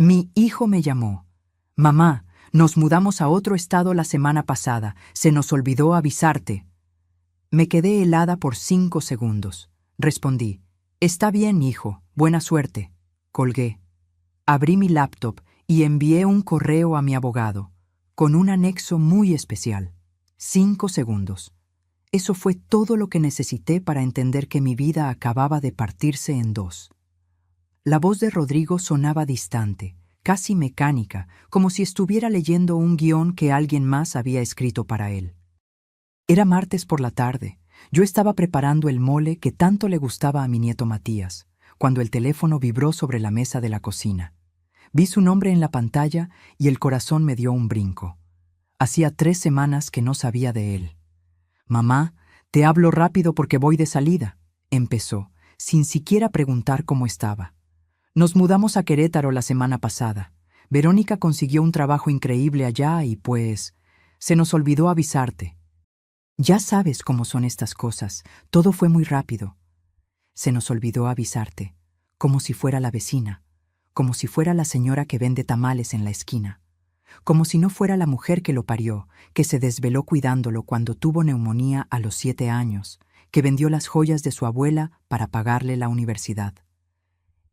Mi hijo me llamó. Mamá, nos mudamos a otro estado la semana pasada. Se nos olvidó avisarte. Me quedé helada por 5 segundos. Respondí, está bien, hijo, buena suerte. Colgué. Abrí mi laptop y envié un correo a mi abogado, con un anexo muy especial. 5 segundos. Eso fue todo lo que necesité para entender que mi vida acababa de partirse en dos. La voz de Rodrigo sonaba distante, casi mecánica, como si estuviera leyendo un guión que alguien más había escrito para él. Era martes por la tarde. Yo estaba preparando el mole que tanto le gustaba a mi nieto Matías, cuando el teléfono vibró sobre la mesa de la cocina. Vi su nombre en la pantalla y el corazón me dio un brinco. Hacía 3 semanas que no sabía de él. «Mamá, te hablo rápido porque voy de salida», empezó, sin siquiera preguntar cómo estaba. «Nos mudamos a Querétaro la semana pasada. Verónica consiguió un trabajo increíble allá y pues, se nos olvidó avisarte. Ya sabes cómo son estas cosas, todo fue muy rápido. Se nos olvidó avisarte, como si fuera la vecina, como si fuera la señora que vende tamales en la esquina, como si no fuera la mujer que lo parió, que se desveló cuidándolo cuando tuvo neumonía a los 7 años, que vendió las joyas de su abuela para pagarle la universidad».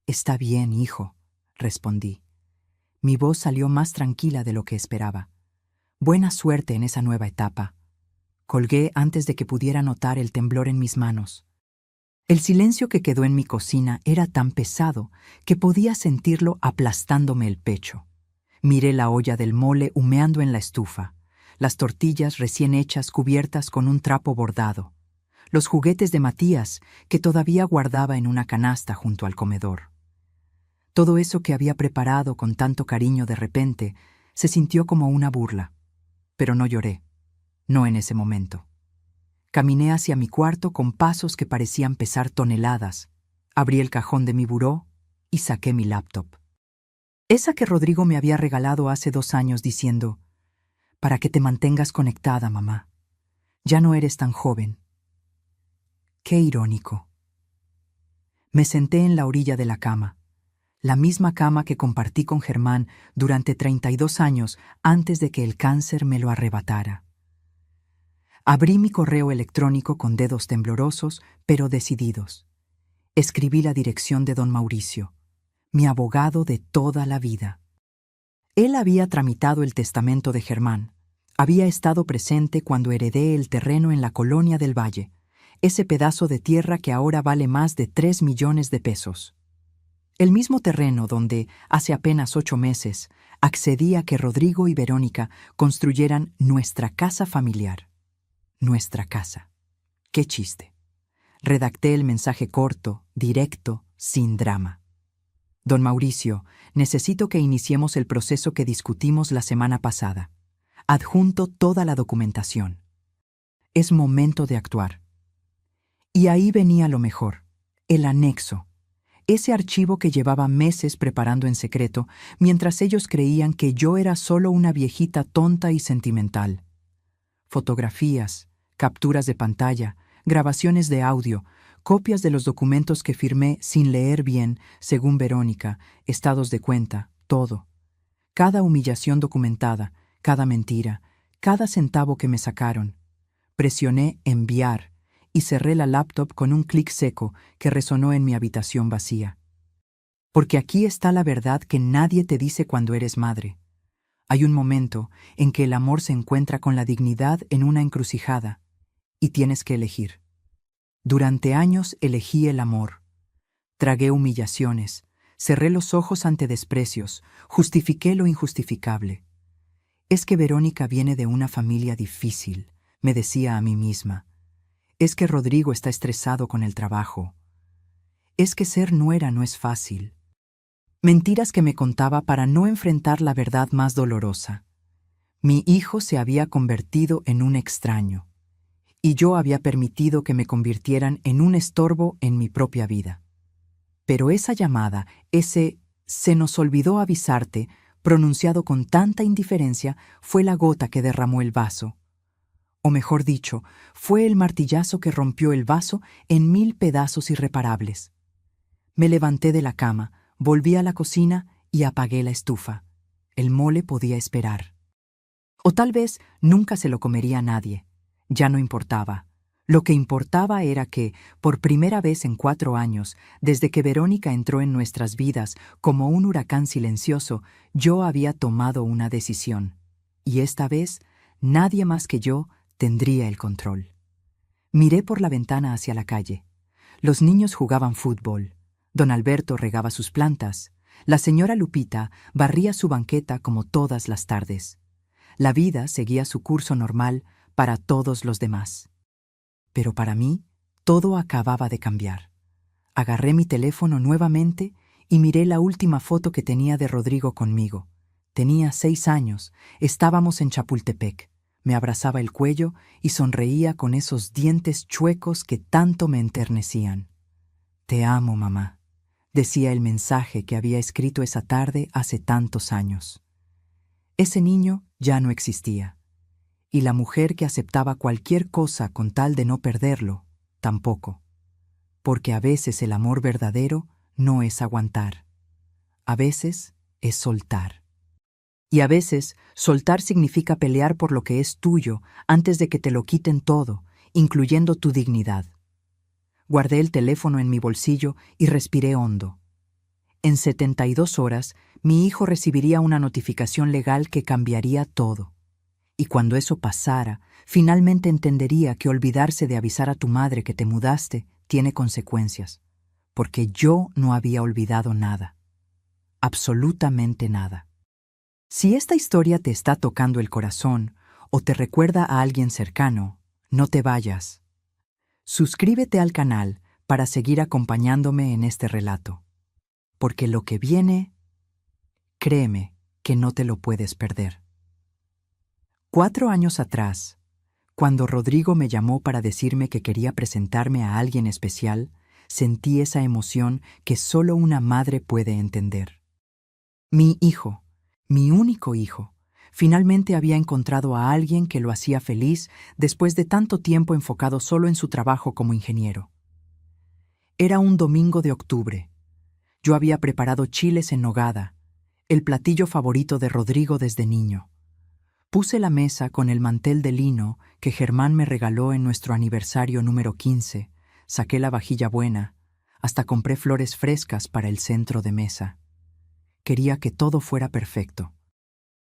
«Está bien, hijo», respondí. Mi voz salió más tranquila de lo que esperaba. «Buena suerte en esa nueva etapa». Colgué antes de que pudiera notar el temblor en mis manos. El silencio que quedó en mi cocina era tan pesado que podía sentirlo aplastándome el pecho. Miré la olla del mole humeando en la estufa, las tortillas recién hechas cubiertas con un trapo bordado, los juguetes de Matías que todavía guardaba en una canasta junto al comedor. Todo eso que había preparado con tanto cariño de repente se sintió como una burla, pero no lloré. No en ese momento. Caminé hacia mi cuarto con pasos que parecían pesar toneladas. Abrí el cajón de mi buró y saqué mi laptop. Esa que Rodrigo me había regalado hace 2 años diciendo, «Para que te mantengas conectada, mamá. Ya no eres tan joven». Qué irónico. Me senté en la orilla de la cama, la misma cama que compartí con Germán durante 32 años antes de que el cáncer me lo arrebatara. Abrí mi correo electrónico con dedos temblorosos, pero decididos. Escribí la dirección de don Mauricio, mi abogado de toda la vida. Él había tramitado el testamento de Germán. Había estado presente cuando heredé el terreno en la Colonia del Valle, ese pedazo de tierra que ahora vale más de 3 millones de pesos. El mismo terreno donde, hace apenas 8 meses, accedí a que Rodrigo y Verónica construyeran nuestra casa familiar. Nuestra casa. Qué chiste. Redacté el mensaje corto, directo, sin drama. «Don Mauricio, necesito que iniciemos el proceso que discutimos la semana pasada. Adjunto toda la documentación. Es momento de actuar». Y ahí venía lo mejor, el anexo. Ese archivo que llevaba meses preparando en secreto, mientras ellos creían que yo era solo una viejita tonta y sentimental. Fotografías, capturas de pantalla, grabaciones de audio, copias de los documentos que firmé sin leer bien, según Verónica, estados de cuenta, todo. Cada humillación documentada, cada mentira, cada centavo que me sacaron. Presioné enviar y cerré la laptop con un clic seco que resonó en mi habitación vacía. Porque aquí está la verdad que nadie te dice cuando eres madre. Hay un momento en que el amor se encuentra con la dignidad en una encrucijada y tienes que elegir. Durante años elegí el amor. Tragué humillaciones, cerré los ojos ante desprecios, justifiqué lo injustificable. Es que Verónica viene de una familia difícil, me decía a mí misma. Es que Rodrigo está estresado con el trabajo. Es que ser nuera no es fácil. Mentiras que me contaba para no enfrentar la verdad más dolorosa. Mi hijo se había convertido en un extraño, y yo había permitido que me convirtieran en un estorbo en mi propia vida. Pero esa llamada, ese «se nos olvidó avisarte», pronunciado con tanta indiferencia, fue la gota que derramó el vaso. O mejor dicho, fue el martillazo que rompió el vaso en 1000 pedazos irreparables. Me levanté de la cama, volví a la cocina y apagué la estufa. El mole podía esperar. O tal vez nunca se lo comería nadie. Ya no importaba. Lo que importaba era que, por primera vez en 4 años, desde que Verónica entró en nuestras vidas como un huracán silencioso, yo había tomado una decisión. Y esta vez, nadie más que yo tendría el control. Miré por la ventana hacia la calle. Los niños jugaban fútbol. Don Alberto regaba sus plantas. La señora Lupita barría su banqueta como todas las tardes. La vida seguía su curso normal para todos los demás. Pero para mí, todo acababa de cambiar. Agarré mi teléfono nuevamente y miré la última foto que tenía de Rodrigo conmigo. Tenía 6 años, estábamos en Chapultepec. Me abrazaba el cuello y sonreía con esos dientes chuecos que tanto me enternecían. «Te amo, mamá», decía el mensaje que había escrito esa tarde hace tantos años. Ese niño ya no existía. Y la mujer que aceptaba cualquier cosa con tal de no perderlo, tampoco. Porque a veces el amor verdadero no es aguantar. A veces es soltar. Y a veces soltar significa pelear por lo que es tuyo antes de que te lo quiten todo, incluyendo tu dignidad. Guardé el teléfono en mi bolsillo y respiré hondo. En 72 horas, mi hijo recibiría una notificación legal que cambiaría todo. Y cuando eso pasara, finalmente entendería que olvidarse de avisar a tu madre que te mudaste tiene consecuencias, porque yo no había olvidado nada. Absolutamente nada. Si esta historia te está tocando el corazón o te recuerda a alguien cercano, no te vayas. Suscríbete al canal para seguir acompañándome en este relato, porque lo que viene, créeme que no te lo puedes perder. 4 años atrás, cuando Rodrigo me llamó para decirme que quería presentarme a alguien especial, sentí esa emoción que solo una madre puede entender. Mi hijo, mi único hijo, finalmente había encontrado a alguien que lo hacía feliz después de tanto tiempo enfocado solo en su trabajo como ingeniero. Era un domingo de octubre. Yo había preparado chiles en nogada, el platillo favorito de Rodrigo desde niño. Puse la mesa con el mantel de lino que Germán me regaló en nuestro aniversario número 15, saqué la vajilla buena, hasta compré flores frescas para el centro de mesa. Quería que todo fuera perfecto.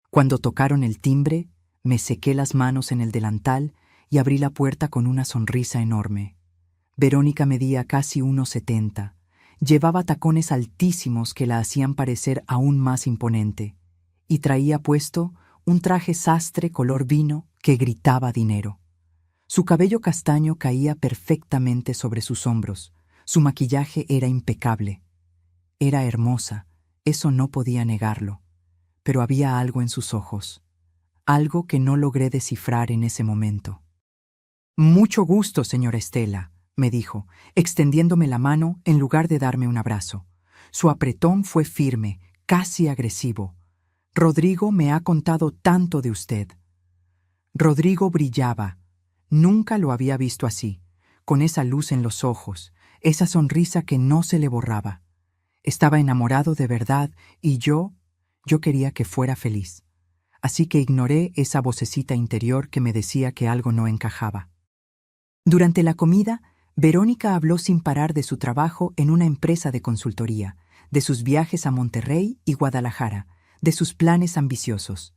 Cuando tocaron el timbre, me sequé las manos en el delantal y abrí la puerta con una sonrisa enorme. Verónica medía casi 1,70. Llevaba tacones altísimos que la hacían parecer aún más imponente, y traía puesto un traje sastre color vino que gritaba dinero. Su cabello castaño caía perfectamente sobre sus hombros. Su maquillaje era impecable. Era hermosa, eso no podía negarlo. Pero había algo en sus ojos, algo que no logré descifrar en ese momento. «Mucho gusto, señora Estela», me dijo, extendiéndome la mano en lugar de darme un abrazo. Su apretón fue firme, casi agresivo. «Rodrigo me ha contado tanto de usted». Rodrigo brillaba. Nunca lo había visto así, con esa luz en los ojos, esa sonrisa que no se le borraba. Estaba enamorado de verdad y yo quería que fuera feliz. Así que ignoré esa vocecita interior que me decía que algo no encajaba. Durante la comida, Verónica habló sin parar de su trabajo en una empresa de consultoría, de sus viajes a Monterrey y Guadalajara, de sus planes ambiciosos.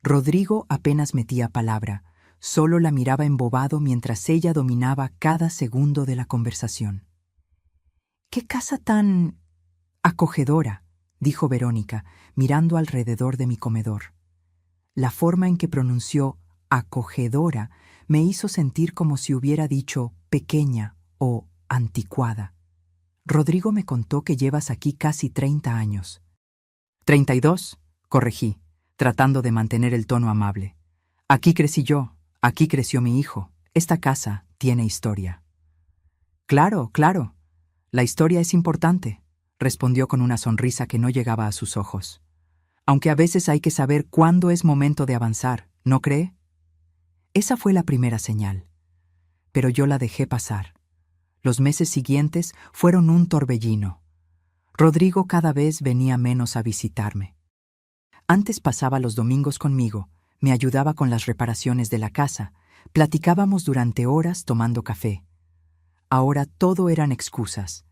Rodrigo apenas metía palabra, solo la miraba embobado mientras ella dominaba cada segundo de la conversación. «¡Qué casa tan acogedora!», dijo Verónica, mirando alrededor de mi comedor. La forma en que pronunció acogedora me hizo sentir como si hubiera dicho pequeña o anticuada. Rodrigo me contó que llevas aquí casi 30 años. 32, corregí, tratando de mantener el tono amable. Aquí crecí yo, aquí creció mi hijo. Esta casa tiene historia. Claro, claro. La historia es importante, respondió con una sonrisa que no llegaba a sus ojos. Aunque a veces hay que saber cuándo es momento de avanzar, ¿no cree? Esa fue la primera señal. Pero yo la dejé pasar. Los meses siguientes fueron un torbellino. Rodrigo cada vez venía menos a visitarme. Antes pasaba los domingos conmigo, me ayudaba con las reparaciones de la casa, platicábamos durante horas tomando café. Ahora todo eran excusas.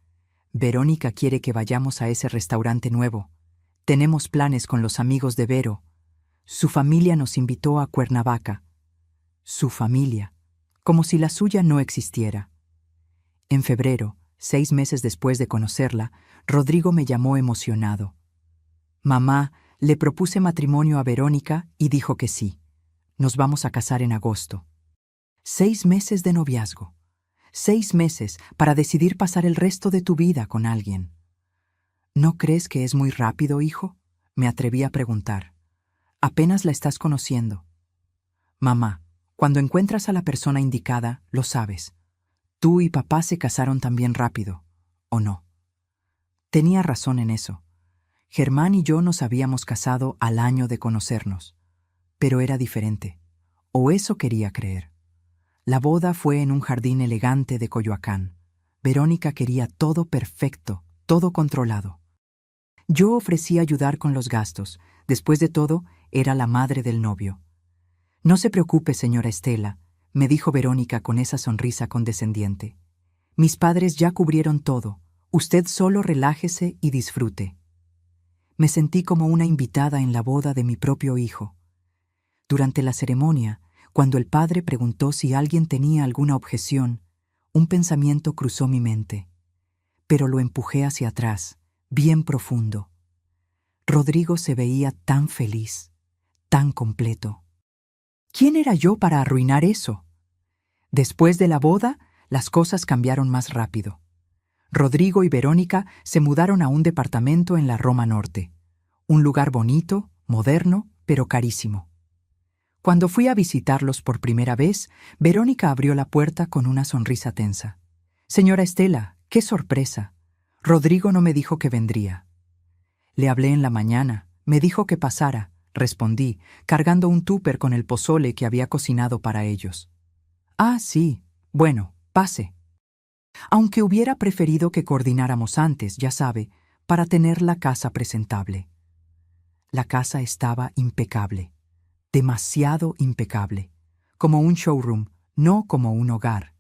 Verónica quiere que vayamos a ese restaurante nuevo. Tenemos planes con los amigos de Vero. Su familia nos invitó a Cuernavaca. Su familia, como si la suya no existiera. En febrero, 6 meses después de conocerla, Rodrigo me llamó emocionado. Mamá, le propuse matrimonio a Verónica y dijo que sí. Nos vamos a casar en agosto. 6 meses de noviazgo. 6 meses para decidir pasar el resto de tu vida con alguien. ¿No crees que es muy rápido, hijo? Me atreví a preguntar. Apenas la estás conociendo. Mamá, cuando encuentras a la persona indicada, lo sabes. Tú y papá se casaron también rápido, ¿o no? Tenía razón en eso. Germán y yo nos habíamos casado al año de conocernos. Pero era diferente. O eso quería creer. La boda fue en un jardín elegante de Coyoacán. Verónica quería todo perfecto, todo controlado. Yo ofrecí ayudar con los gastos. Después de todo, era la madre del novio. No se preocupe, señora Estela, me dijo Verónica con esa sonrisa condescendiente. Mis padres ya cubrieron todo. Usted solo relájese y disfrute. Me sentí como una invitada en la boda de mi propio hijo. Durante la ceremonia, cuando el padre preguntó si alguien tenía alguna objeción, un pensamiento cruzó mi mente, pero lo empujé hacia atrás, bien profundo. Rodrigo se veía tan feliz, tan completo. ¿Quién era yo para arruinar eso? Después de la boda, las cosas cambiaron más rápido. Rodrigo y Verónica se mudaron a un departamento en la Roma Norte, un lugar bonito, moderno, pero carísimo. Cuando fui a visitarlos por primera vez, Verónica abrió la puerta con una sonrisa tensa. Señora Estela, qué sorpresa. Rodrigo no me dijo que vendría. Le hablé en la mañana, me dijo que pasara, respondí, cargando un tupper con el pozole que había cocinado para ellos. Ah, sí, bueno, pase. Aunque hubiera preferido que coordináramos antes, ya sabe, para tener la casa presentable. La casa estaba impecable. Demasiado impecable, como un showroom, no como un hogar.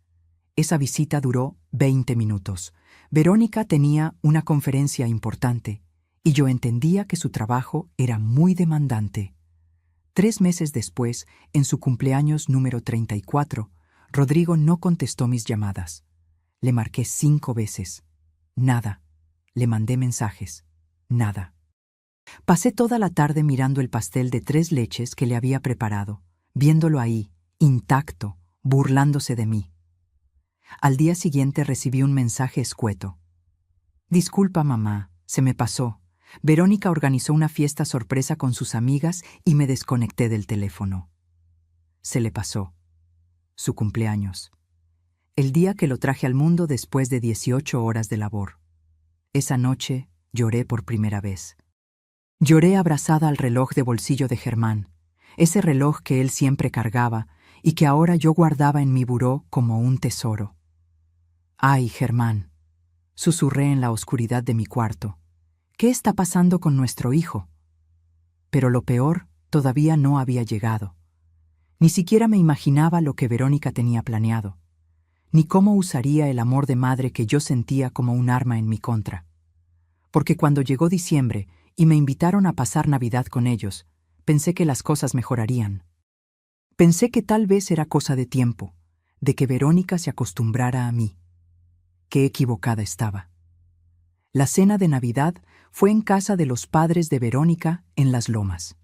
Esa visita duró 20 minutos. Verónica tenía una conferencia importante, y yo entendía que su trabajo era muy demandante. 3 meses después, en su cumpleaños número 34, Rodrigo no contestó mis llamadas. Le marqué 5 veces. Nada. Le mandé mensajes. Nada. Pasé toda la tarde mirando el pastel de 3 leches que le había preparado, viéndolo ahí, intacto, burlándose de mí. Al día siguiente recibí un mensaje escueto. Disculpa, mamá, se me pasó. Verónica organizó una fiesta sorpresa con sus amigas y me desconecté del teléfono. Se le pasó. Su cumpleaños. El día que lo traje al mundo después de 18 horas de labor. Esa noche lloré por primera vez. Lloré abrazada al reloj de bolsillo de Germán, ese reloj que él siempre cargaba y que ahora yo guardaba en mi buró como un tesoro. ¡Ay, Germán!, susurré en la oscuridad de mi cuarto. ¿Qué está pasando con nuestro hijo? Pero lo peor todavía no había llegado. Ni siquiera me imaginaba lo que Verónica tenía planeado, ni cómo usaría el amor de madre que yo sentía como un arma en mi contra. Porque cuando llegó diciembre y me invitaron a pasar Navidad con ellos, pensé que las cosas mejorarían. Pensé que tal vez era cosa de tiempo, de que Verónica se acostumbrara a mí. Qué equivocada estaba. La cena de Navidad fue en casa de los padres de Verónica en Las Lomas.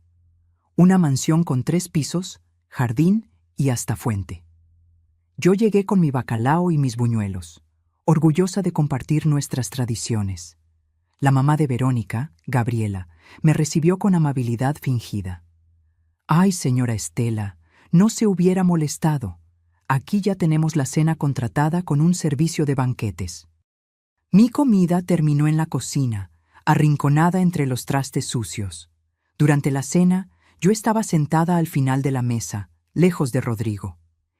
Una mansión con 3 pisos, jardín y hasta fuente. Yo llegué con mi bacalao y mis buñuelos, orgullosa de compartir nuestras tradiciones. La mamá de Verónica, Gabriela, me recibió con amabilidad fingida. «Ay, señora Estela, no se hubiera molestado. Aquí ya tenemos la cena contratada con un servicio de banquetes». Mi comida terminó en la cocina, arrinconada entre los trastes sucios. Durante la cena, yo estaba sentada al final de la mesa, lejos de Rodrigo.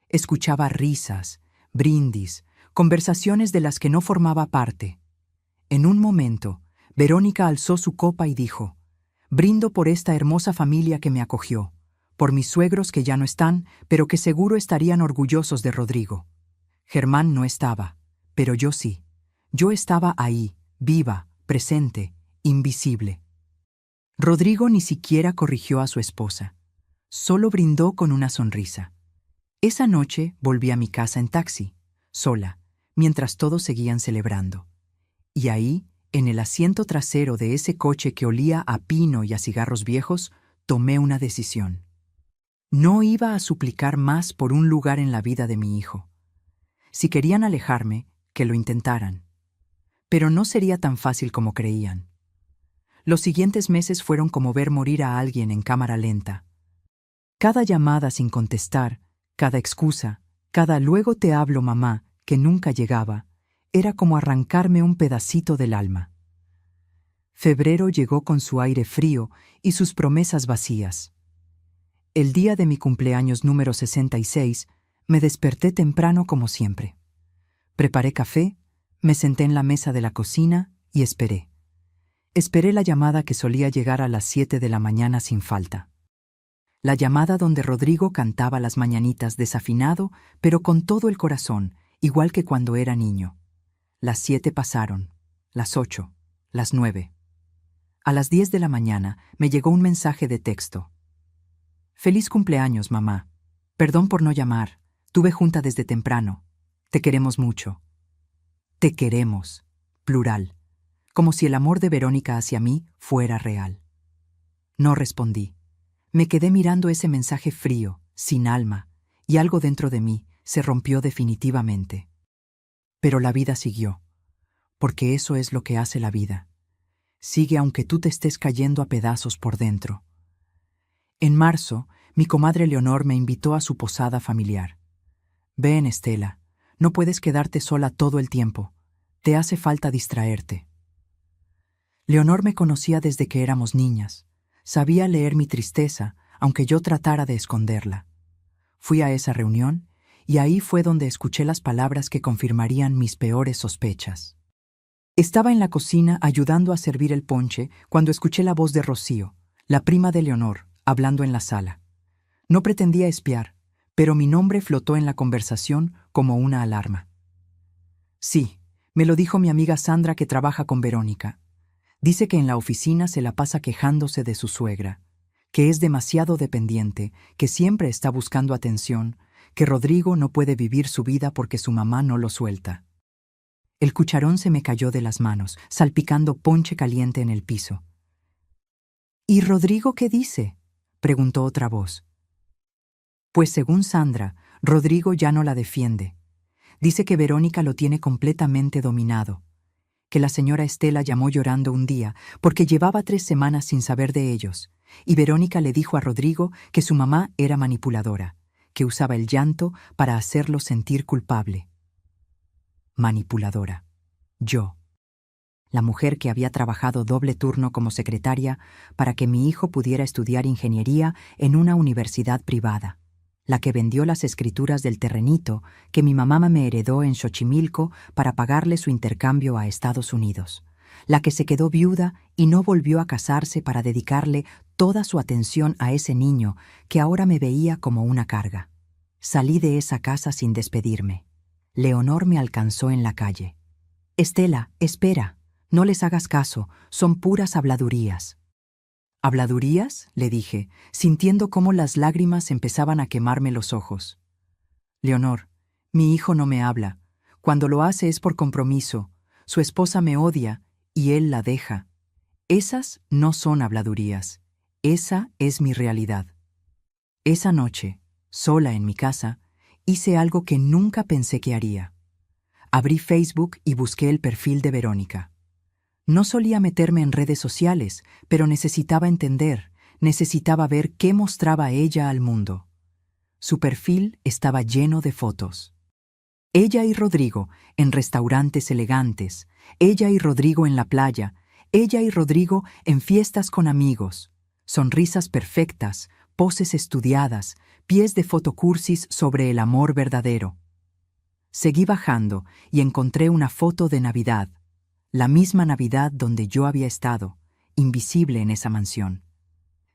Escuchaba risas, brindis, conversaciones de las que no formaba parte. En un momento, Verónica alzó su copa y dijo: «Brindo por esta hermosa familia que me acogió, por mis suegros que ya no están, pero que seguro estarían orgullosos de Rodrigo. Germán no estaba, pero yo sí. Yo estaba ahí, viva, presente, invisible». Rodrigo ni siquiera corrigió a su esposa. Solo brindó con una sonrisa. Esa noche volví a mi casa en taxi, sola, mientras todos seguían celebrando. Y ahí, en el asiento trasero de ese coche que olía a pino y a cigarros viejos, tomé una decisión. No iba a suplicar más por un lugar en la vida de mi hijo. Si querían alejarme, que lo intentaran. Pero no sería tan fácil como creían. Los siguientes meses fueron como ver morir a alguien en cámara lenta. Cada llamada sin contestar, cada excusa, cada «luego te hablo, mamá», que nunca llegaba, era como arrancarme un pedacito del alma. Febrero llegó con su aire frío y sus promesas vacías. El día de mi cumpleaños número 66, me desperté temprano como siempre. Preparé café, me senté en la mesa de la cocina y esperé. Esperé la llamada que solía llegar a las 7 de la mañana sin falta. La llamada donde Rodrigo cantaba las mañanitas desafinado, pero con todo el corazón, igual que cuando era niño. Las 7 pasaron, las 8, las 9. A las 10 de la mañana me llegó un mensaje de texto. «Feliz cumpleaños, mamá. Perdón por no llamar. Tuve junta desde temprano. Te queremos mucho». Te queremos, plural, como si el amor de Verónica hacia mí fuera real. No respondí. Me quedé mirando ese mensaje frío, sin alma, y algo dentro de mí se rompió definitivamente. Pero la vida siguió, porque eso es lo que hace la vida. Sigue aunque tú te estés cayendo a pedazos por dentro. En marzo, mi comadre Leonor me invitó a su posada familiar. «Ven, Estela, no puedes quedarte sola todo el tiempo. Te hace falta distraerte». Leonor me conocía desde que éramos niñas. Sabía leer mi tristeza, aunque yo tratara de esconderla. Fui a esa reunión, y ahí fue donde escuché las palabras que confirmarían mis peores sospechas. Estaba en la cocina ayudando a servir el ponche cuando escuché la voz de Rocío, la prima de Leonor, hablando en la sala. No pretendía espiar, pero mi nombre flotó en la conversación como una alarma. «Sí», me lo dijo mi amiga Sandra, que trabaja con Verónica. Dice que en la oficina se la pasa quejándose de su suegra, que es demasiado dependiente, que siempre está buscando atención, que Rodrigo no puede vivir su vida porque su mamá no lo suelta. El cucharón se me cayó de las manos, salpicando ponche caliente en el piso. «¿Y Rodrigo qué dice?», preguntó otra voz. Pues según Sandra, Rodrigo ya no la defiende. Dice que Verónica lo tiene completamente dominado, que la señora Estela llamó llorando un día porque llevaba 3 semanas sin saber de ellos, y Verónica le dijo a Rodrigo que su mamá era manipuladora, que usaba el llanto para hacerlo sentir culpable. Manipuladora. Yo. La mujer que había trabajado doble turno como secretaria para que mi hijo pudiera estudiar ingeniería en una universidad privada. La que vendió las escrituras del terrenito que mi mamá me heredó en Xochimilco para pagarle su intercambio a Estados Unidos. La que se quedó viuda y no volvió a casarse para dedicarle toda su atención a ese niño que ahora me veía como una carga. Salí de esa casa sin despedirme. Leonor me alcanzó en la calle. «Estela, espera, no les hagas caso, son puras habladurías». «¿Habladurías?», le dije, sintiendo cómo las lágrimas empezaban a quemarme los ojos. «Leonor, mi hijo no me habla. Cuando lo hace es por compromiso. Su esposa me odia y él la deja. Esas no son habladurías. Esa es mi realidad». Esa noche, sola en mi casa, hice algo que nunca pensé que haría. Abrí Facebook y busqué el perfil de Verónica. No solía meterme en redes sociales, pero necesitaba entender, necesitaba ver qué mostraba ella al mundo. Su perfil estaba lleno de fotos. Ella y Rodrigo en restaurantes elegantes, ella y Rodrigo en la playa, ella y Rodrigo en fiestas con amigos, sonrisas perfectas, poses estudiadas, pies de fotocursis sobre el amor verdadero. Seguí bajando y encontré una foto de Navidad. la misma Navidad donde yo había estado, invisible en esa mansión.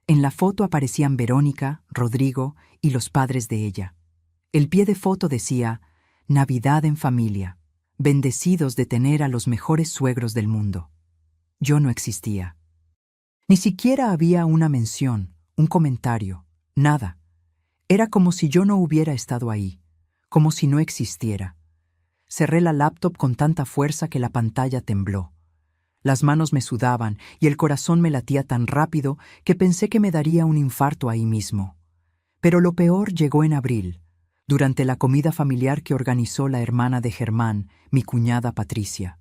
En la foto aparecían Verónica, Rodrigo y los padres de ella. El pie de foto decía, Navidad en familia, bendecidos de tener a los mejores suegros del mundo. Yo no existía. Ni siquiera había una mención, un comentario, nada. Era como si yo no hubiera estado ahí, como si no existiera. Cerré la laptop con tanta fuerza que la pantalla tembló. Las manos me sudaban y el corazón me latía tan rápido que pensé que me daría un infarto ahí mismo. Pero lo peor llegó en abril, durante la comida familiar que organizó la hermana de Germán, mi cuñada Patricia.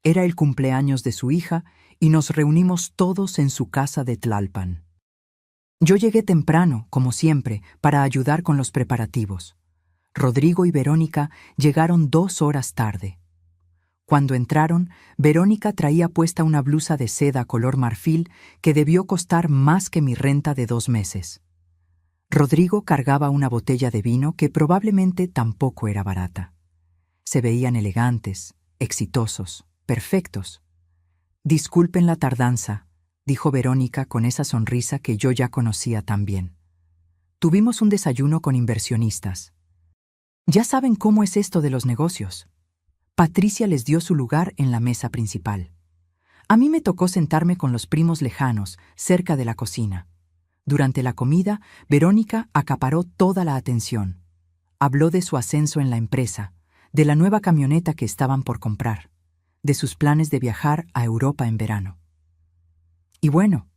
Era el cumpleaños de su hija y nos reunimos todos en su casa de Tlalpan. Yo llegué temprano, como siempre, para ayudar con los preparativos. Rodrigo y Verónica llegaron 2 horas tarde. Cuando entraron, Verónica traía puesta una blusa de seda color marfil que debió costar más que mi renta de 2 meses. Rodrigo cargaba una botella de vino que probablemente tampoco era barata. Se veían elegantes, exitosos, perfectos. «Disculpen la tardanza», dijo Verónica con esa sonrisa que yo ya conocía tan bien. «Tuvimos un desayuno con inversionistas. Ya saben cómo es esto de los negocios». Patricia les dio su lugar en la mesa principal. A mí me tocó sentarme con los primos lejanos, cerca de la cocina. Durante la comida, Verónica acaparó toda la atención. Habló de su ascenso en la empresa, de la nueva camioneta que estaban por comprar, de sus planes de viajar a Europa en verano. «Y bueno»,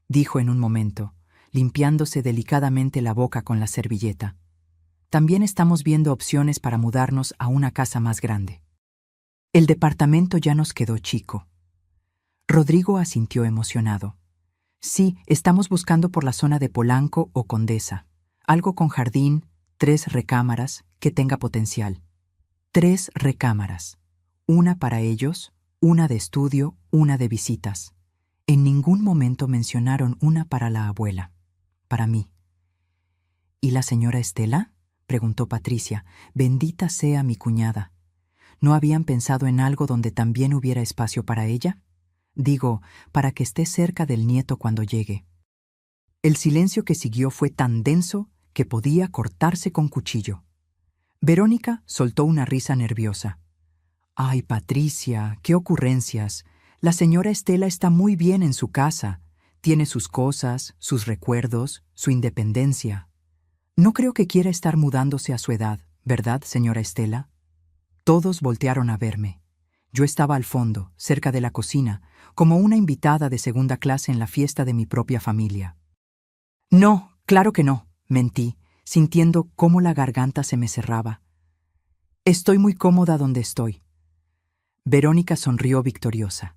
dijo en un momento, limpiándose delicadamente la boca con la servilleta, «también estamos viendo opciones para mudarnos a una casa más grande. El departamento ya nos quedó chico». Rodrigo asintió emocionado. «Sí, estamos buscando por la zona de Polanco o Condesa. Algo con jardín, 3 recámaras, que tenga potencial. 3 recámaras. Una para ellos, una de estudio, una de visitas. En ningún momento mencionaron una para la abuela, para mí». «¿Y la señora Estela?», preguntó Patricia. «Bendita sea mi cuñada. ¿No habían pensado en algo donde también hubiera espacio para ella? Digo, para que esté cerca del nieto cuando llegue». El silencio que siguió fue tan denso que podía cortarse con cuchillo. Verónica soltó una risa nerviosa. «Ay, Patricia, qué ocurrencias. La señora Estela está muy bien en su casa. Tiene sus cosas, sus recuerdos, su independencia. No creo que quiera estar mudándose a su edad, ¿verdad, señora Estela?» Todos voltearon a verme. Yo estaba al fondo, cerca de la cocina, como una invitada de segunda clase en la fiesta de mi propia familia. «No, claro que no», mentí, sintiendo cómo la garganta se me cerraba. «Estoy muy cómoda donde estoy». Verónica sonrió victoriosa.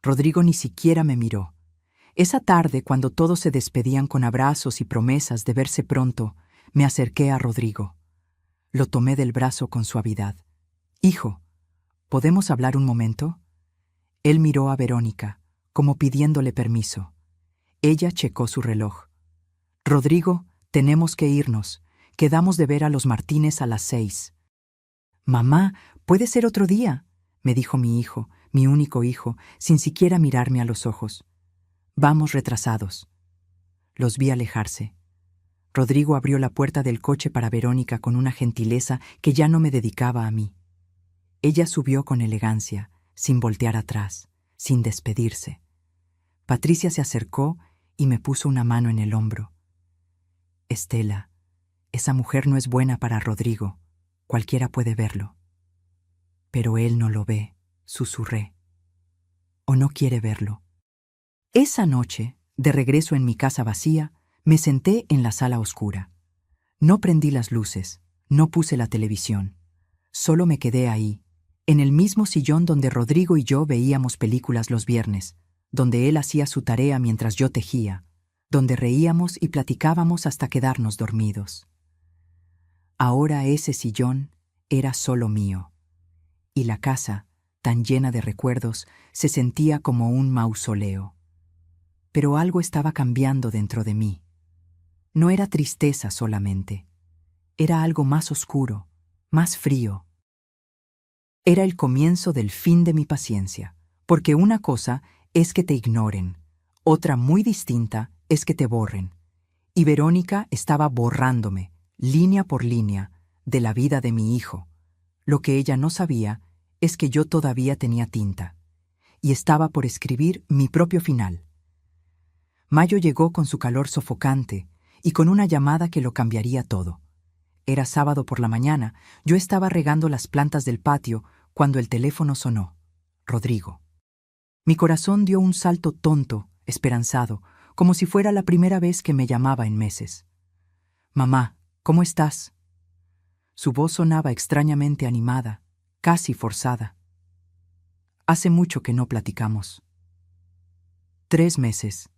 Rodrigo ni siquiera me miró. Esa tarde, cuando todos se despedían con abrazos y promesas de verse pronto, me acerqué a Rodrigo. Lo tomé del brazo con suavidad. «Hijo, ¿podemos hablar un momento?». Él miró a Verónica, como pidiéndole permiso. Ella checó su reloj. «Rodrigo, tenemos que irnos. Quedamos de ver a los Martínez a las 6». «Mamá, puede ser otro día», me dijo mi hijo, mi único hijo, sin siquiera mirarme a los ojos. «Vamos retrasados». Los vi alejarse. Rodrigo abrió la puerta del coche para Verónica con una gentileza que ya no me dedicaba a mí. Ella subió con elegancia, sin voltear atrás, sin despedirse. Patricia se acercó y me puso una mano en el hombro. «Estela, esa mujer no es buena para Rodrigo. Cualquiera puede verlo». «Pero él no lo ve», susurré. «O no quiere verlo». Esa noche, de regreso en mi casa vacía, me senté en la sala oscura. No prendí las luces, no puse la televisión. Solo me quedé ahí, en el mismo sillón donde Rodrigo y yo veíamos películas los viernes, donde él hacía su tarea mientras yo tejía, donde reíamos y platicábamos hasta quedarnos dormidos. Ahora ese sillón era solo mío, y la casa, tan llena de recuerdos, se sentía como un mausoleo. Pero algo estaba cambiando dentro de mí. No era tristeza solamente, era algo más oscuro, más frío. Era el comienzo del fin de mi paciencia, porque una cosa es que te ignoren, otra muy distinta es que te borren. Y Verónica estaba borrándome, línea por línea, de la vida de mi hijo. Lo que ella no sabía es que yo todavía tenía tinta, y estaba por escribir mi propio final. Mayo llegó con su calor sofocante y con una llamada que lo cambiaría todo. Era sábado por la mañana, yo estaba regando las plantas del patio cuando el teléfono sonó. Rodrigo. Mi corazón dio un salto tonto, esperanzado, como si fuera la primera vez que me llamaba en meses. «Mamá, ¿cómo estás?» Su voz sonaba extrañamente animada, casi forzada. «Hace mucho que no platicamos». 3 meses.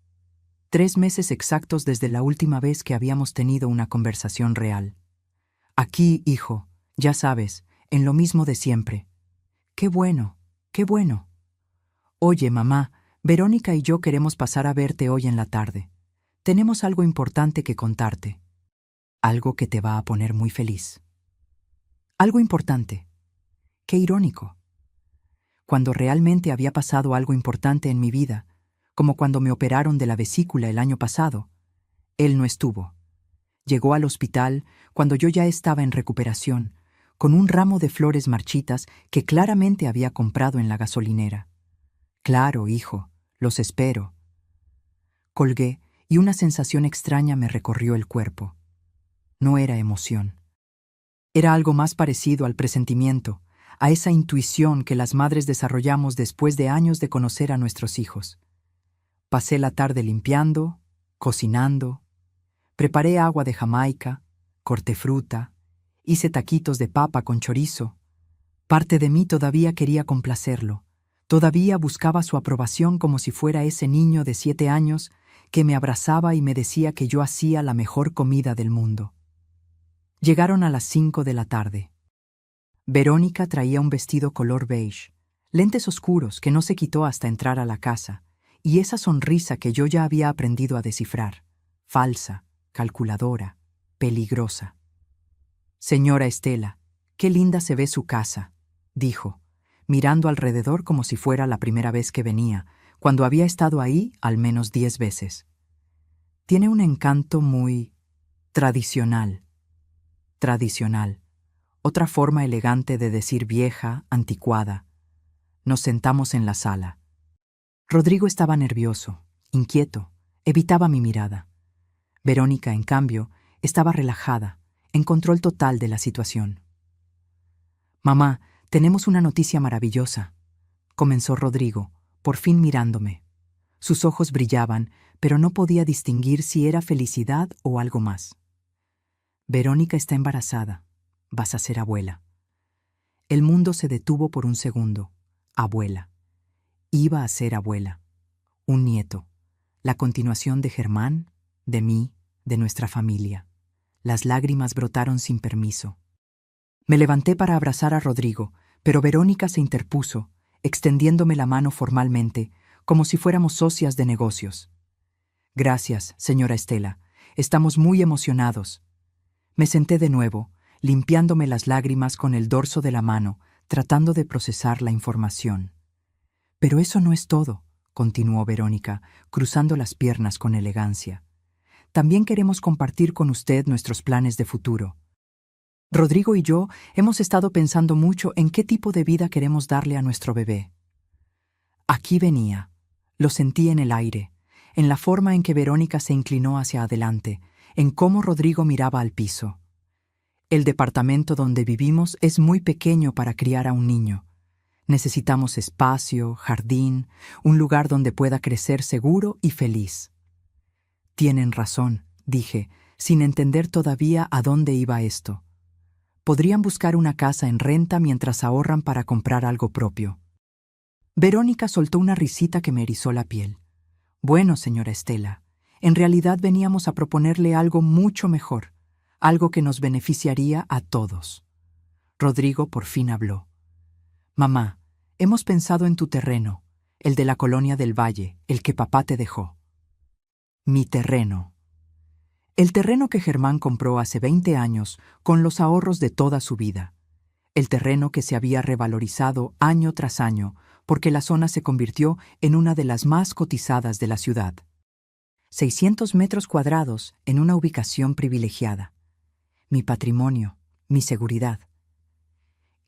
3 meses exactos desde la última vez que habíamos tenido una conversación real. Aquí, hijo, ya sabes, en lo mismo de siempre. Qué bueno, qué bueno. Oye, mamá, Verónica y yo queremos pasar a verte hoy en la tarde. Tenemos algo importante que contarte. Algo que te va a poner muy feliz. Algo importante. Qué irónico. Cuando realmente había pasado algo importante en mi vida, como cuando me operaron de la vesícula el año pasado, él no estuvo. Llegó al hospital cuando yo ya estaba en recuperación, con un ramo de flores marchitas que claramente había comprado en la gasolinera. Claro, hijo, los espero. Colgué y una sensación extraña me recorrió el cuerpo. No era emoción. Era algo más parecido al presentimiento, a esa intuición que las madres desarrollamos después de años de conocer a nuestros hijos. Pasé la tarde limpiando, cocinando, preparé agua de Jamaica, corté fruta, hice taquitos de papa con chorizo. Parte de mí todavía quería complacerlo. Todavía buscaba su aprobación como si fuera ese niño de 7 años que me abrazaba y me decía que yo hacía la mejor comida del mundo. Llegaron a las 5 de la tarde. Verónica traía un vestido color beige, lentes oscuros que no se quitó hasta entrar a la casa, y esa sonrisa que yo ya había aprendido a descifrar, falsa, calculadora, peligrosa. «Señora Estela, qué linda se ve su casa», dijo, mirando alrededor como si fuera la primera vez que venía, cuando había estado ahí al menos 10 veces. «Tiene un encanto muy tradicional». Tradicional. Otra forma elegante de decir vieja, anticuada. Nos sentamos en la sala. Rodrigo estaba nervioso, inquieto, evitaba mi mirada. Verónica, en cambio, estaba relajada, en control total de la situación. «Mamá, tenemos una noticia maravillosa», comenzó Rodrigo, por fin mirándome. Sus ojos brillaban, pero no podía distinguir si era felicidad o algo más. «Verónica está embarazada. Vas a ser abuela». El mundo se detuvo por un segundo. Abuela. Iba a ser abuela. Un nieto. La continuación de Germán, de mí, de nuestra familia. Las lágrimas brotaron sin permiso. Me levanté para abrazar a Rodrigo, pero Verónica se interpuso, extendiéndome la mano formalmente, como si fuéramos socias de negocios. «Gracias, señora Estela. Estamos muy emocionados». Me senté de nuevo, limpiándome las lágrimas con el dorso de la mano, tratando de procesar la información. «Pero eso no es todo», continuó Verónica, cruzando las piernas con elegancia. «También queremos compartir con usted nuestros planes de futuro. Rodrigo y yo hemos estado pensando mucho en qué tipo de vida queremos darle a nuestro bebé». Aquí venía. Lo sentí en el aire, en la forma en que Verónica se inclinó hacia adelante, en cómo Rodrigo miraba al piso. «El departamento donde vivimos es muy pequeño para criar a un niño. Necesitamos espacio, jardín, un lugar donde pueda crecer seguro y feliz». «Tienen razón», dije, sin entender todavía a dónde iba esto. «Podrían buscar una casa en renta mientras ahorran para comprar algo propio». Verónica soltó una risita que me erizó la piel. «Bueno, señora Estela, en realidad veníamos a proponerle algo mucho mejor, algo que nos beneficiaría a todos». Rodrigo por fin habló. «Mamá, hemos pensado en tu terreno, el de la colonia del Valle, el que papá te dejó». «Mi terreno». El terreno que Germán compró hace 20 años con los ahorros de toda su vida. el terreno que se había revalorizado año tras año porque la zona se convirtió en una de las más cotizadas de la ciudad. 600 metros cuadrados en una ubicación privilegiada. Mi patrimonio, mi seguridad.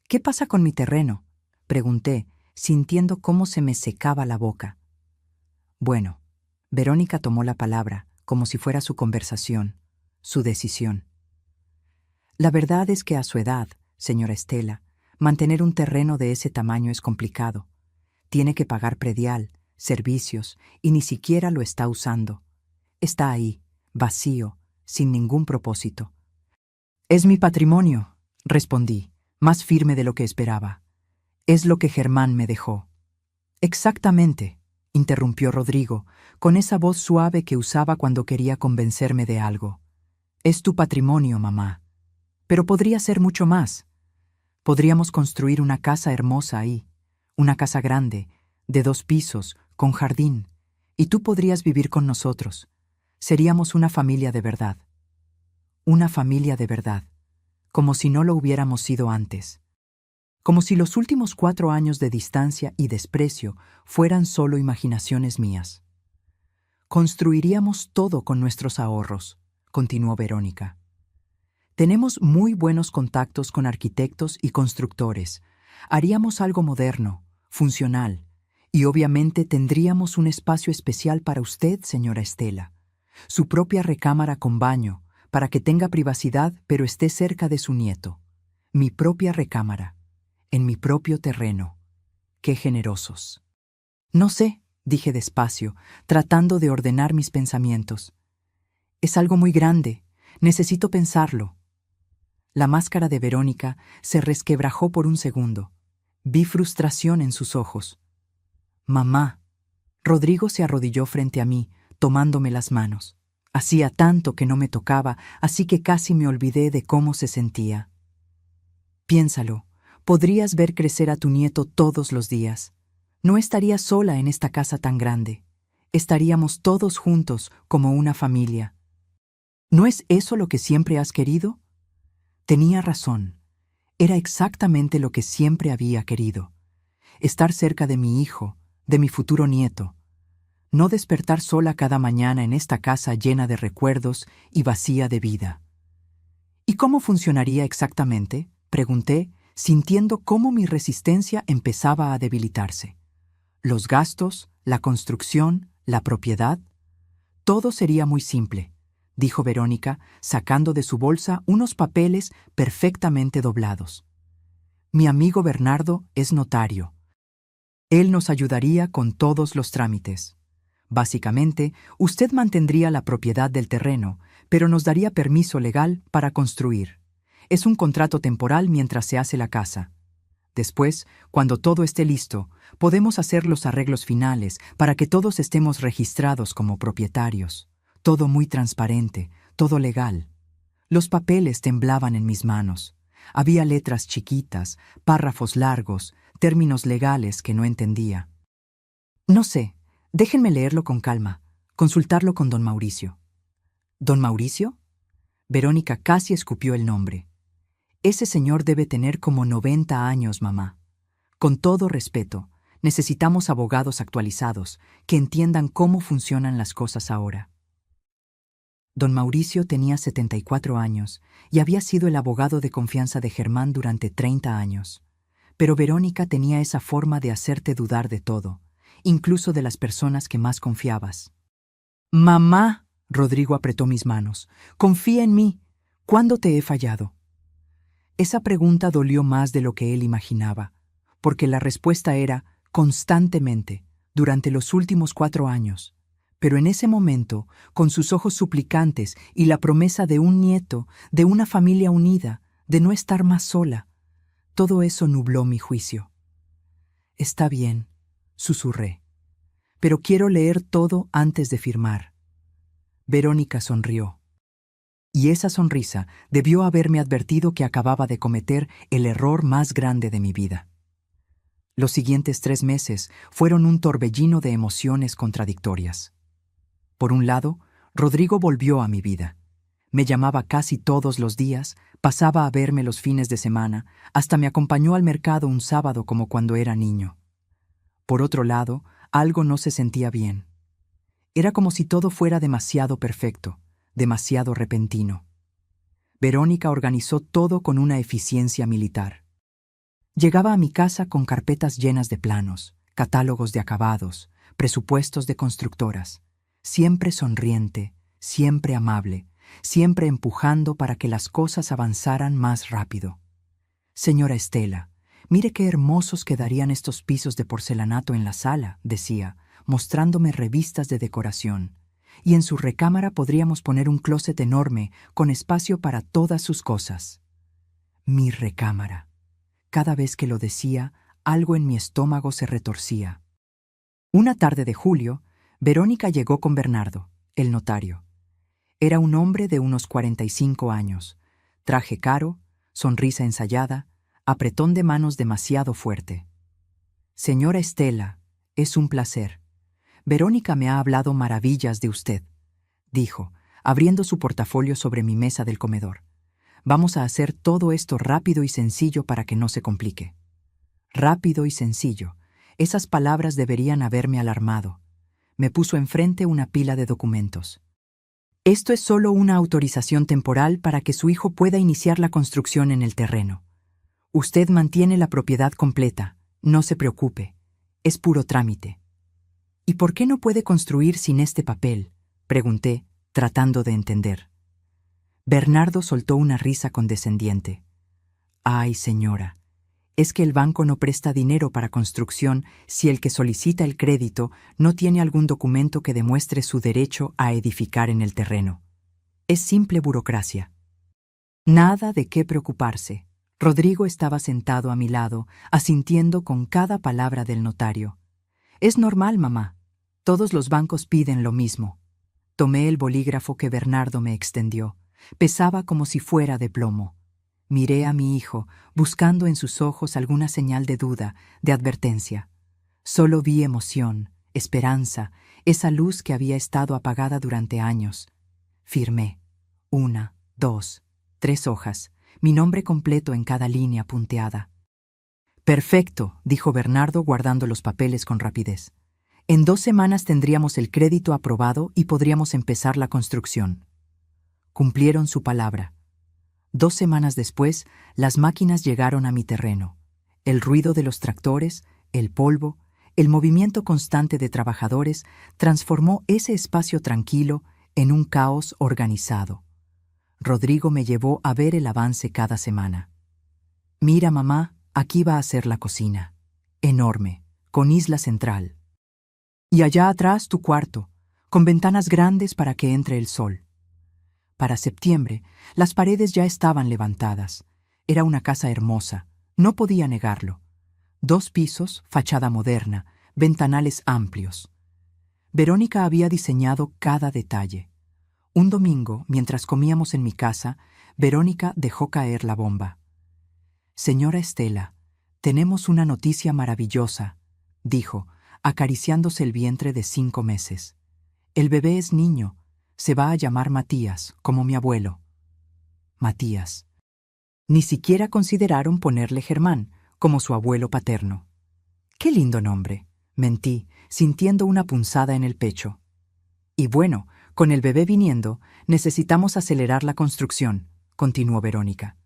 ¿Qué pasa con mi terreno?, pregunté, sintiendo cómo se me secaba la boca. Bueno, Verónica tomó la palabra, como si fuera su conversación, su decisión. La verdad es que a su edad, señora Estela, mantener un terreno de ese tamaño es complicado. Tiene que pagar predial, servicios, y ni siquiera lo está usando. Está ahí, vacío, sin ningún propósito. Es mi patrimonio, respondí, más firme de lo que esperaba. Es lo que Germán me dejó. Exactamente, interrumpió Rodrigo, con esa voz suave que usaba cuando quería convencerme de algo. Es tu patrimonio, mamá. Pero podría ser mucho más. Podríamos construir una casa hermosa ahí, una casa grande, de 2 pisos, con jardín, y tú podrías vivir con nosotros. Seríamos una familia de verdad. Una familia de verdad, como si no lo hubiéramos sido antes. Como si los últimos 4 años de distancia y desprecio fueran solo imaginaciones mías. Construiríamos todo con nuestros ahorros, continuó Verónica. Tenemos muy buenos contactos con arquitectos y constructores. Haríamos algo moderno, funcional, y obviamente tendríamos un espacio especial para usted, señora Estela. Su propia recámara con baño, para que tenga privacidad pero esté cerca de su nieto. Mi propia recámara, en mi propio terreno. ¡Qué generosos! No sé, dije despacio, tratando de ordenar mis pensamientos. Es algo muy grande, necesito pensarlo. La máscara de Verónica se resquebrajó por un segundo. Vi frustración en sus ojos. Mamá. Rodrigo se arrodilló frente a mí, tomándome las manos. Hacía tanto que no me tocaba, así que casi me olvidé de cómo se sentía. Piénsalo, podrías ver crecer a tu nieto todos los días. No estarías sola en esta casa tan grande. Estaríamos todos juntos como una familia. ¿No es eso lo que siempre has querido? Tenía razón. Era exactamente lo que siempre había querido. Estar cerca de mi hijo, de mi futuro nieto. No despertar sola cada mañana en esta casa llena de recuerdos y vacía de vida. ¿Y cómo funcionaría exactamente?, pregunté, sintiendo cómo mi resistencia empezaba a debilitarse. Los gastos, la construcción, la propiedad. Todo sería muy simple, dijo Verónica, sacando de su bolsa unos papeles perfectamente doblados. Mi amigo Bernardo es notario. Él nos ayudaría con todos los trámites. Básicamente, usted mantendría la propiedad del terreno, pero nos daría permiso legal para construir. Es un contrato temporal mientras se hace la casa. Después, cuando todo esté listo, podemos hacer los arreglos finales para que todos estemos registrados como propietarios. Todo muy transparente, todo legal. Los papeles temblaban en mis manos. Había letras chiquitas, párrafos largos, términos legales que no entendía. No sé, déjenme leerlo con calma, consultarlo con don Mauricio. ¿Don Mauricio? Verónica casi escupió el nombre. Ese señor debe tener como 90 años, mamá. Con todo respeto, necesitamos abogados actualizados, que entiendan cómo funcionan las cosas ahora. Don Mauricio tenía 74 años y había sido el abogado de confianza de Germán durante 30 años. Pero Verónica tenía esa forma de hacerte dudar de todo, incluso de las personas que más confiabas. «Mamá», Rodrigo apretó mis manos, «confía en mí. ¿Cuándo te he fallado?» Esa pregunta dolió más de lo que él imaginaba, porque la respuesta era constantemente, durante los últimos 4 años. Pero en ese momento, con sus ojos suplicantes y la promesa de un nieto, de una familia unida, de no estar más sola, todo eso nubló mi juicio. «Está bien», susurré, «pero quiero leer todo antes de firmar». Verónica sonrió. Y esa sonrisa debió haberme advertido que acababa de cometer el error más grande de mi vida. Los siguientes 3 meses fueron un torbellino de emociones contradictorias. Por un lado, Rodrigo volvió a mi vida. Me llamaba casi todos los días, pasaba a verme los fines de semana, hasta me acompañó al mercado un sábado como cuando era niño. Por otro lado, algo no se sentía bien. Era como si todo fuera demasiado perfecto, demasiado repentino. Verónica organizó todo con una eficiencia militar. Llegaba a mi casa con carpetas llenas de planos, catálogos de acabados, presupuestos de constructoras, siempre sonriente, siempre amable, siempre empujando para que las cosas avanzaran más rápido. Señora Estela, mire qué hermosos quedarían estos pisos de porcelanato en la sala, decía, mostrándome revistas de decoración. Y en su recámara podríamos poner un closet enorme con espacio para todas sus cosas. Mi recámara. Cada vez que lo decía, algo en mi estómago se retorcía. Una tarde de julio, Verónica llegó con Bernardo, el notario. Era un hombre de unos 45 años, traje caro, sonrisa ensayada, apretón de manos demasiado fuerte. Señora Estela, es un placer. Verónica me ha hablado maravillas de usted, dijo, abriendo su portafolio sobre mi mesa del comedor. Vamos a hacer todo esto rápido y sencillo para que no se complique. Rápido y sencillo. Esas palabras deberían haberme alarmado. Me puso enfrente una pila de documentos. Esto es solo una autorización temporal para que su hijo pueda iniciar la construcción en el terreno. Usted mantiene la propiedad completa, no se preocupe. Es puro trámite. ¿Y por qué no puede construir sin este papel?, pregunté, tratando de entender. Bernardo soltó una risa condescendiente. Ay, señora, es que el banco no presta dinero para construcción si el que solicita el crédito no tiene algún documento que demuestre su derecho a edificar en el terreno. Es simple burocracia. Nada de qué preocuparse. Rodrigo estaba sentado a mi lado, asintiendo con cada palabra del notario. Es normal, mamá. Todos los bancos piden lo mismo. Tomé el bolígrafo que Bernardo me extendió. Pesaba como si fuera de plomo. Miré a mi hijo, buscando en sus ojos alguna señal de duda, de advertencia. Solo vi emoción, esperanza, esa luz que había estado apagada durante años. Firmé. 1, 2, 3 hojas, mi nombre completo en cada línea punteada. Perfecto, dijo Bernardo guardando los papeles con rapidez. En 2 semanas tendríamos el crédito aprobado y podríamos empezar la construcción. Cumplieron su palabra. 2 semanas después, las máquinas llegaron a mi terreno. El ruido de los tractores, el polvo, el movimiento constante de trabajadores transformó ese espacio tranquilo en un caos organizado. Rodrigo me llevó a ver el avance cada semana. Mira, mamá, aquí va a ser la cocina. Enorme, con isla central. Y allá atrás tu cuarto, con ventanas grandes para que entre el sol. Para septiembre, las paredes ya estaban levantadas. Era una casa hermosa, no podía negarlo. 2 pisos, fachada moderna, ventanales amplios. Verónica había diseñado cada detalle. Un domingo, mientras comíamos en mi casa, Verónica dejó caer la bomba. Señora Estela, tenemos una noticia maravillosa, dijo, acariciándose el vientre de 5 meses. El bebé es niño. Se va a llamar Matías, como mi abuelo. Matías. Ni siquiera consideraron ponerle Germán, como su abuelo paterno. ¡Qué lindo nombre!, mentí, sintiendo una punzada en el pecho. Y bueno, con el bebé viniendo, necesitamos acelerar la construcción, continuó Verónica.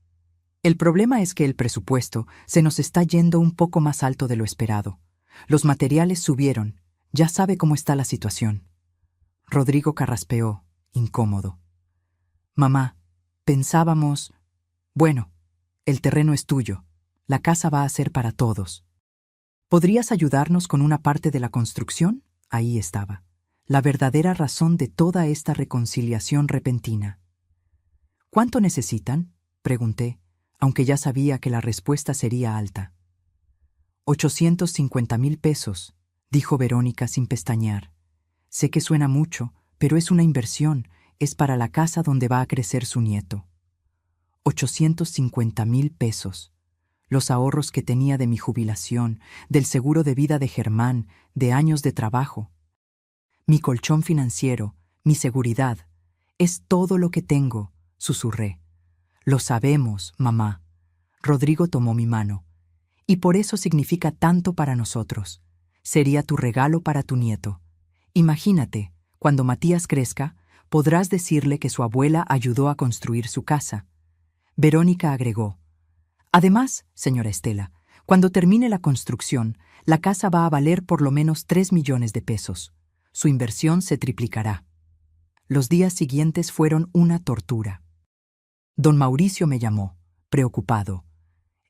El problema es que el presupuesto se nos está yendo un poco más alto de lo esperado. Los materiales subieron. Ya sabe cómo está la situación. Rodrigo carraspeó, incómodo. Mamá, pensábamos... Bueno, el terreno es tuyo. La casa va a ser para todos. ¿Podrías ayudarnos con una parte de la construcción? Ahí estaba. La verdadera razón de toda esta reconciliación repentina. ¿Cuánto necesitan?, pregunté, aunque ya sabía que la respuesta sería alta. 850,000 pesos, dijo Verónica sin pestañear. Sé que suena mucho, pero es una inversión, es para la casa donde va a crecer su nieto. 850,000 pesos. Los ahorros que tenía de mi jubilación, del seguro de vida de Germán, de años de trabajo. Mi colchón financiero, mi seguridad. Es todo lo que tengo, susurré. Lo sabemos, mamá. Rodrigo tomó mi mano. Y por eso significa tanto para nosotros. Sería tu regalo para tu nieto. Imagínate, cuando Matías crezca, podrás decirle que su abuela ayudó a construir su casa. Verónica agregó: además, señora Estela, cuando termine la construcción, la casa va a valer por lo menos 3 millones de pesos. Su inversión se triplicará. Los días siguientes fueron una tortura. Don Mauricio me llamó, preocupado.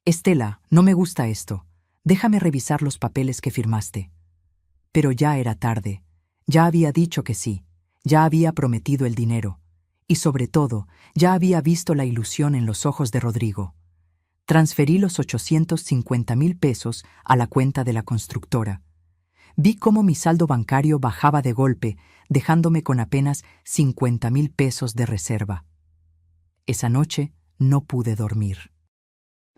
Estela, no me gusta esto. Déjame revisar los papeles que firmaste. Pero ya era tarde. Ya había dicho que sí. Ya había prometido el dinero. Y sobre todo, ya había visto la ilusión en los ojos de Rodrigo. Transferí los 850,000 pesos a la cuenta de la constructora. Vi cómo mi saldo bancario bajaba de golpe, dejándome con apenas 50,000 pesos de reserva. Esa noche no pude dormir.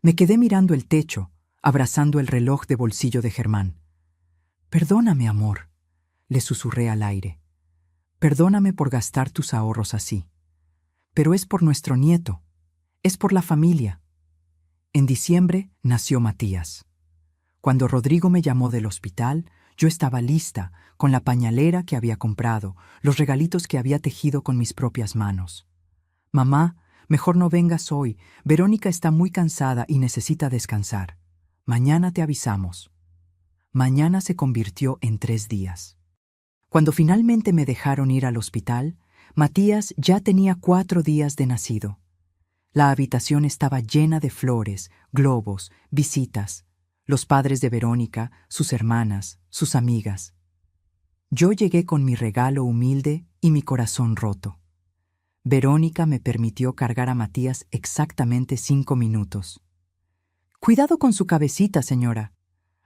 Me quedé mirando el techo, abrazando el reloj de bolsillo de Germán. Perdóname, amor, le susurré al aire. Perdóname por gastar tus ahorros así. Pero es por nuestro nieto, es por la familia. En diciembre nació Matías. Cuando Rodrigo me llamó del hospital, yo estaba lista, con la pañalera que había comprado, los regalitos que había tejido con mis propias manos. Mamá, mejor no vengas hoy. Verónica está muy cansada y necesita descansar. Mañana te avisamos. Mañana se convirtió en 3 días. Cuando finalmente me dejaron ir al hospital, Matías ya tenía 4 días de nacido. La habitación estaba llena de flores, globos, visitas, los padres de Verónica, sus hermanas, sus amigas. Yo llegué con mi regalo humilde y mi corazón roto. Verónica me permitió cargar a Matías exactamente 5 minutos. Cuidado con su cabecita, señora.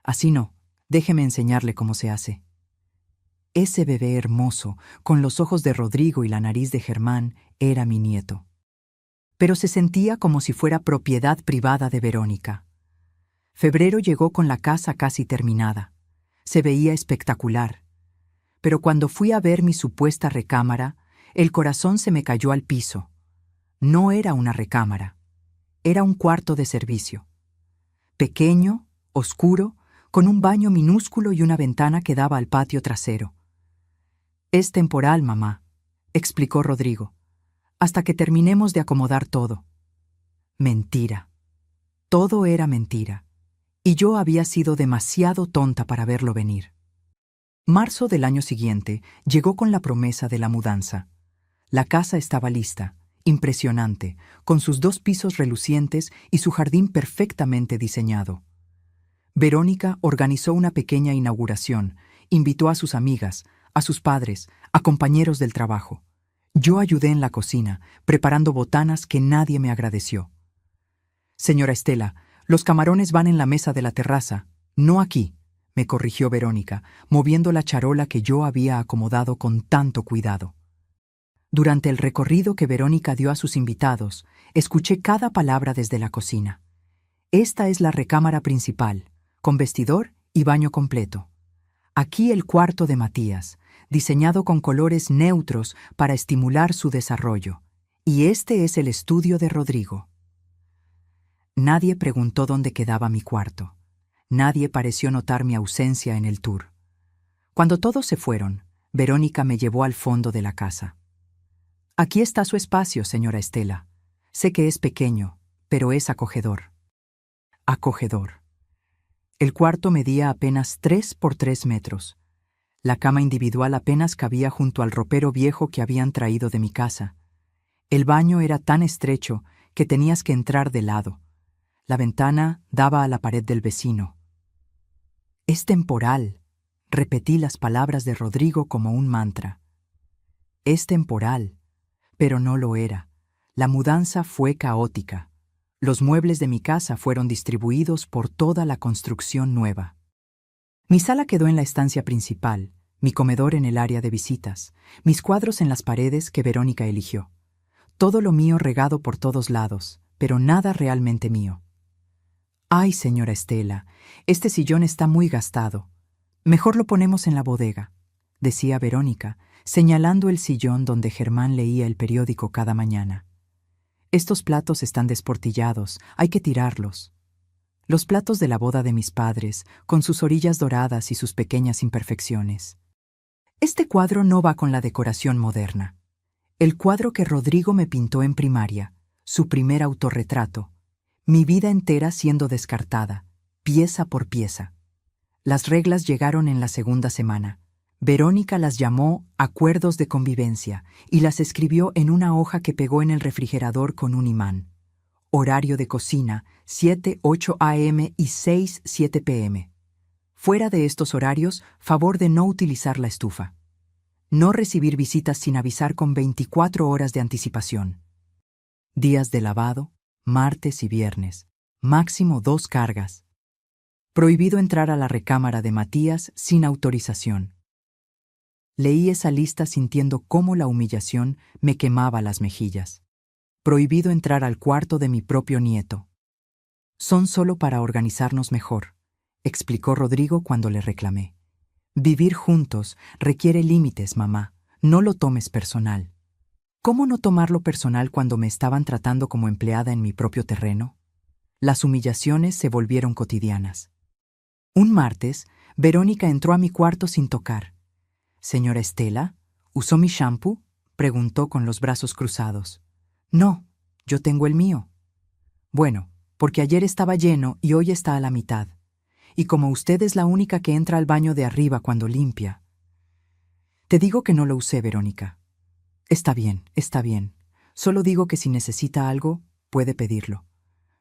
Así no, déjeme enseñarle cómo se hace. Ese bebé hermoso, con los ojos de Rodrigo y la nariz de Germán, era mi nieto. Pero se sentía como si fuera propiedad privada de Verónica. Febrero llegó con la casa casi terminada. Se veía espectacular. Pero cuando fui a ver mi supuesta recámara, el corazón se me cayó al piso. No era una recámara. Era un cuarto de servicio. Pequeño, oscuro, con un baño minúsculo y una ventana que daba al patio trasero. Es temporal, mamá, explicó Rodrigo, hasta que terminemos de acomodar todo. Mentira. Todo era mentira. Y yo había sido demasiado tonta para verlo venir. Marzo del año siguiente llegó con la promesa de la mudanza. La casa estaba lista, impresionante, con sus 2 pisos relucientes y su jardín perfectamente diseñado. Verónica organizó una pequeña inauguración, invitó a sus amigas, a sus padres, a compañeros del trabajo. Yo ayudé en la cocina, preparando botanas que nadie me agradeció. Señora Estela, los camarones van en la mesa de la terraza, no aquí, me corrigió Verónica, moviendo la charola que yo había acomodado con tanto cuidado. Durante el recorrido que Verónica dio a sus invitados, escuché cada palabra desde la cocina. Esta es la recámara principal, con vestidor y baño completo. Aquí el cuarto de Matías, diseñado con colores neutros para estimular su desarrollo. Y este es el estudio de Rodrigo. Nadie preguntó dónde quedaba mi cuarto. Nadie pareció notar mi ausencia en el tour. Cuando todos se fueron, Verónica me llevó al fondo de la casa. Aquí está su espacio, señora Estela. Sé que es pequeño, pero es acogedor. Acogedor. El cuarto medía apenas 3 por 3 metros. La cama individual apenas cabía junto al ropero viejo que habían traído de mi casa. El baño era tan estrecho que tenías que entrar de lado. La ventana daba a la pared del vecino. Es temporal, repetí las palabras de Rodrigo como un mantra. Es temporal, pero no lo era. La mudanza fue caótica. Los muebles de mi casa fueron distribuidos por toda la construcción nueva. Mi sala quedó en la estancia principal, mi comedor en el área de visitas, mis cuadros en las paredes que Verónica eligió. Todo lo mío regado por todos lados, pero nada realmente mío. Ay, señora Estela, este sillón está muy gastado. Mejor lo ponemos en la bodega. decía Verónica, señalando el sillón donde Germán leía el periódico cada mañana. Estos platos están desportillados, hay que tirarlos. Los platos de la boda de mis padres, con sus orillas doradas y sus pequeñas imperfecciones. Este cuadro no va con la decoración moderna. El cuadro que Rodrigo me pintó en primaria, su primer autorretrato, mi vida entera siendo descartada, pieza por pieza. Las reglas llegaron en la segunda semana. Verónica las llamó acuerdos de convivencia y las escribió en una hoja que pegó en el refrigerador con un imán. Horario de cocina, 7-8 a.m. y 6-7 p.m. Fuera de estos horarios, favor de no utilizar la estufa. No recibir visitas sin avisar con 24 horas de anticipación. Días de lavado, martes y viernes. Máximo 2 cargas. Prohibido entrar a la recámara de Matías sin autorización. Leí esa lista sintiendo cómo la humillación me quemaba las mejillas. Prohibido entrar al cuarto de mi propio nieto. Son solo para organizarnos mejor, explicó Rodrigo cuando le reclamé. Vivir juntos requiere límites, mamá. No lo tomes personal. ¿Cómo no tomarlo personal cuando me estaban tratando como empleada en mi propio terreno? Las humillaciones se volvieron cotidianas. Un martes, Verónica entró a mi cuarto sin tocar. «Señora Estela, ¿usó mi shampoo?», preguntó con los brazos cruzados. «No, yo tengo el mío». «Bueno, porque ayer estaba lleno y hoy está a la mitad. Y como usted es la única que entra al baño de arriba cuando limpia». «Te digo que no lo usé, Verónica». Está bien. Solo digo que si necesita algo, puede pedirlo.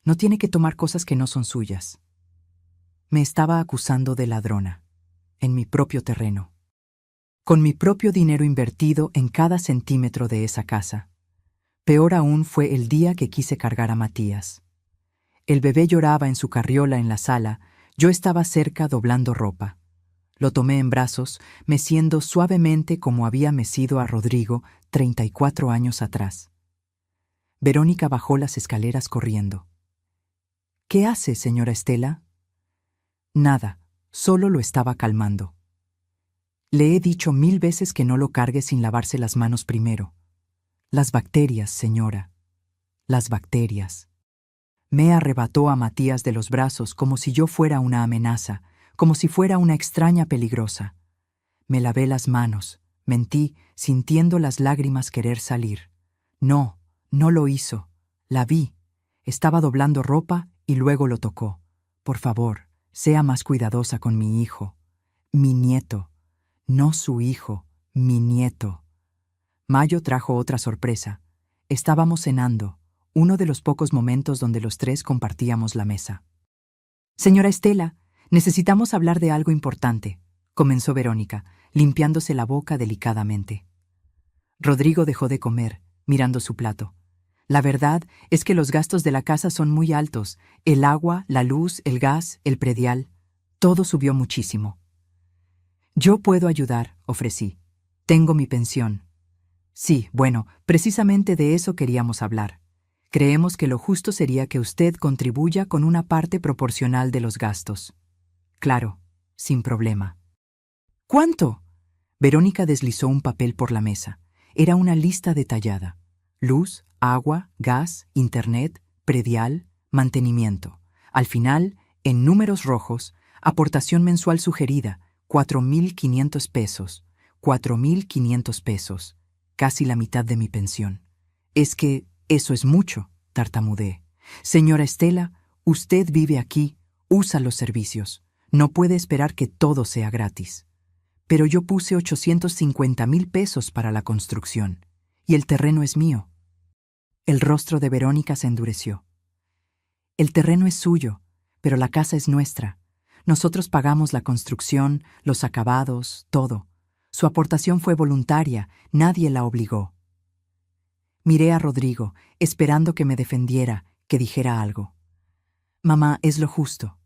No tiene que tomar cosas que no son suyas». Me estaba acusando de ladrona, en mi propio terreno, con mi propio dinero invertido en cada centímetro de esa casa. Peor aún fue el día que quise cargar a Matías. El bebé lloraba en su carriola en la sala, yo estaba cerca doblando ropa. Lo tomé en brazos, meciendo suavemente como había mecido a Rodrigo 34 años atrás. Verónica bajó las escaleras corriendo. «¿Qué hace, señora Estela?». «Nada, solo lo estaba calmando». «Le he dicho 1000 veces que no lo cargue sin lavarse las manos primero». «Las bacterias, señora. Las bacterias». Me arrebató a Matías de los brazos como si yo fuera una amenaza, como si fuera una extraña peligrosa. Me lavé las manos, mentí, sintiendo las lágrimas querer salir. No, no lo hizo. La vi. Estaba doblando ropa y luego lo tocó. «Por favor, sea más cuidadosa con mi hijo». Mi nieto. No su hijo, mi nieto. Mayo trajo otra sorpresa. Estábamos cenando, uno de los pocos momentos donde los tres compartíamos la mesa. «Señora Estela, necesitamos hablar de algo importante», comenzó Verónica, limpiándose la boca delicadamente. Rodrigo dejó de comer, mirando su plato. «La verdad es que los gastos de la casa son muy altos. El agua, la luz, el gas, el predial. Todo subió muchísimo». «Yo puedo ayudar», ofrecí. «Tengo mi pensión». «Sí, bueno, precisamente de eso queríamos hablar. Creemos que lo justo sería que usted contribuya con una parte proporcional de los gastos». «Claro, sin problema». «¿Cuánto?». Verónica deslizó un papel por la mesa. Era una lista detallada. Luz, agua, gas, internet, predial, mantenimiento. Al final, en números rojos, aportación mensual sugerida, 4.500 pesos. 4.500 pesos. Casi la mitad de mi pensión. «Es que eso es mucho», tartamudeé. «Señora Estela, usted vive aquí, usa los servicios. No puede esperar que todo sea gratis». «Pero yo puse 850.000 pesos para la construcción. Y el terreno es mío». El rostro de Verónica se endureció. «El terreno es suyo, pero la casa es nuestra. Nosotros pagamos la construcción, los acabados, todo. Su aportación fue voluntaria, nadie la obligó». Miré a Rodrigo, esperando que me defendiera, que dijera algo. «Mamá, es lo justo.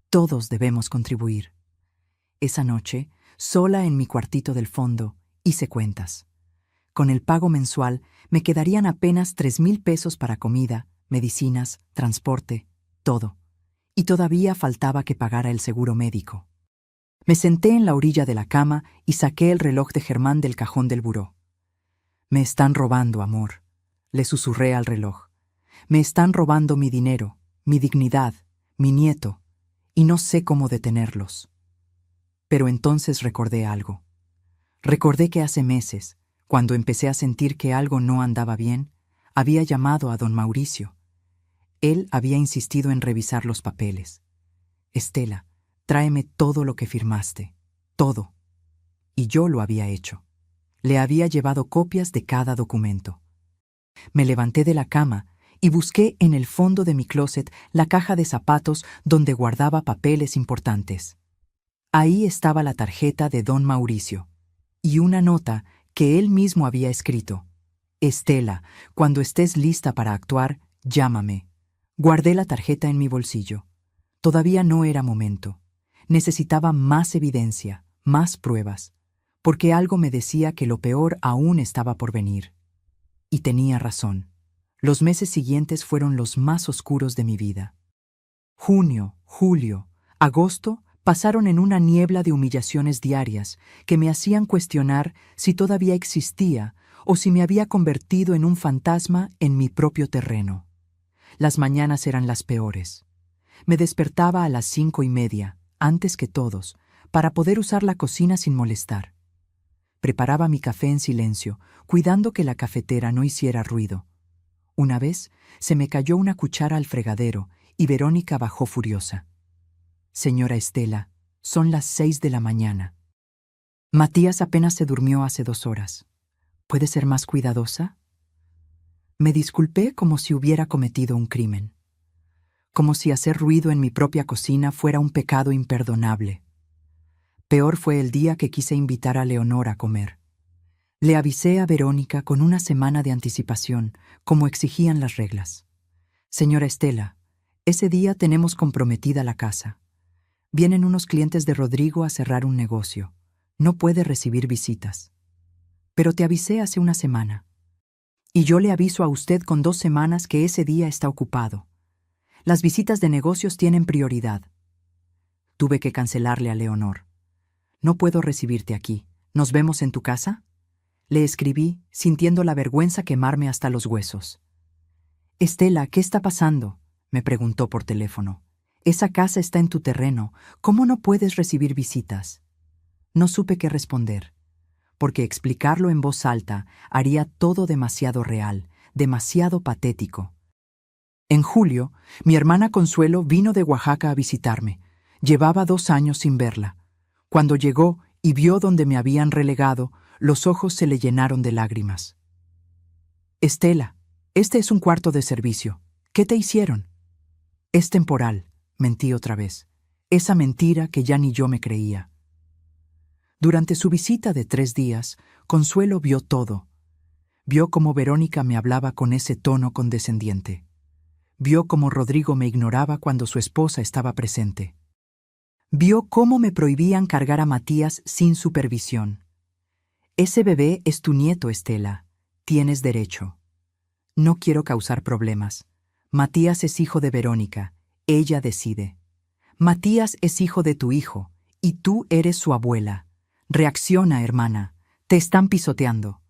Todos debemos contribuir». Esa noche, sola en mi cuartito del fondo, hice cuentas. Con el pago mensual me quedarían apenas 3.000 pesos para comida, medicinas, transporte, todo. Y todavía faltaba que pagara el seguro médico. Me senté en la orilla de la cama y saqué el reloj de Germán del cajón del buró. Me están robando, amor, le susurré al reloj. Me están robando mi dinero, mi dignidad, mi nieto, y no sé cómo detenerlos. Pero entonces recordé algo. Recordé que hace meses, cuando empecé a sentir que algo no andaba bien, había llamado a don Mauricio. Él había insistido en revisar los papeles. Estela, tráeme todo lo que firmaste, todo. Y yo lo había hecho. Le había llevado copias de cada documento. Me levanté de la cama y busqué en el fondo de mi closet la caja de zapatos donde guardaba papeles importantes. Ahí estaba la tarjeta de don Mauricio y una nota que él mismo había escrito. Estela, cuando estés lista para actuar, llámame. Guardé la tarjeta en mi bolsillo. Todavía no era momento. Necesitaba más evidencia, más pruebas, porque algo me decía que lo peor aún estaba por venir. Y tenía razón. Los meses siguientes fueron los más oscuros de mi vida. Junio, julio, agosto pasaron en una niebla de humillaciones diarias que me hacían cuestionar si todavía existía o si me había convertido en un fantasma en mi propio terreno. Las mañanas eran las peores. Me despertaba a las 5:30, antes que todos, para poder usar la cocina sin molestar. Preparaba mi café en silencio, cuidando que la cafetera no hiciera ruido. Una vez se me cayó una cuchara al fregadero y Verónica bajó furiosa. Señora Estela, son las 6 de la mañana. Matías apenas se durmió hace 2 horas. ¿Puede ser más cuidadosa? Me disculpé como si hubiera cometido un crimen. Como si hacer ruido en mi propia cocina fuera un pecado imperdonable. Peor fue el día que quise invitar a Leonor a comer. Le avisé a Verónica con una semana de anticipación, como exigían las reglas. Señora Estela, ese día tenemos comprometida la casa. Vienen unos clientes de Rodrigo a cerrar un negocio. No puede recibir visitas. Pero te avisé hace una semana. Y yo le aviso a usted con 2 semanas que ese día está ocupado. Las visitas de negocios tienen prioridad. Tuve que cancelarle a Leonor. No puedo recibirte aquí. ¿Nos vemos en tu casa? Le escribí, sintiendo la vergüenza quemarme hasta los huesos. Estela, ¿qué está pasando?, me preguntó por teléfono. Esa casa está en tu terreno. ¿Cómo no puedes recibir visitas? No supe qué responder, porque explicarlo en voz alta haría todo demasiado real, demasiado patético. En julio, mi hermana Consuelo vino de Oaxaca a visitarme. Llevaba 2 años sin verla. Cuando llegó y vio donde me habían relegado, los ojos se le llenaron de lágrimas. Estela, este es un cuarto de servicio. ¿Qué te hicieron? Es temporal, mentí otra vez. Esa mentira que ya ni yo me creía. Durante su visita de 3 días, Consuelo vio todo. Vio cómo Verónica me hablaba con ese tono condescendiente. Vio cómo Rodrigo me ignoraba cuando su esposa estaba presente. Vio cómo me prohibían cargar a Matías sin supervisión. Ese bebé es tu nieto, Estela. Tienes derecho. No quiero causar problemas. Matías es hijo de Verónica. Ella decide. Matías es hijo de tu hijo, y tú eres su abuela. Reacciona, hermana. Te están pisoteando.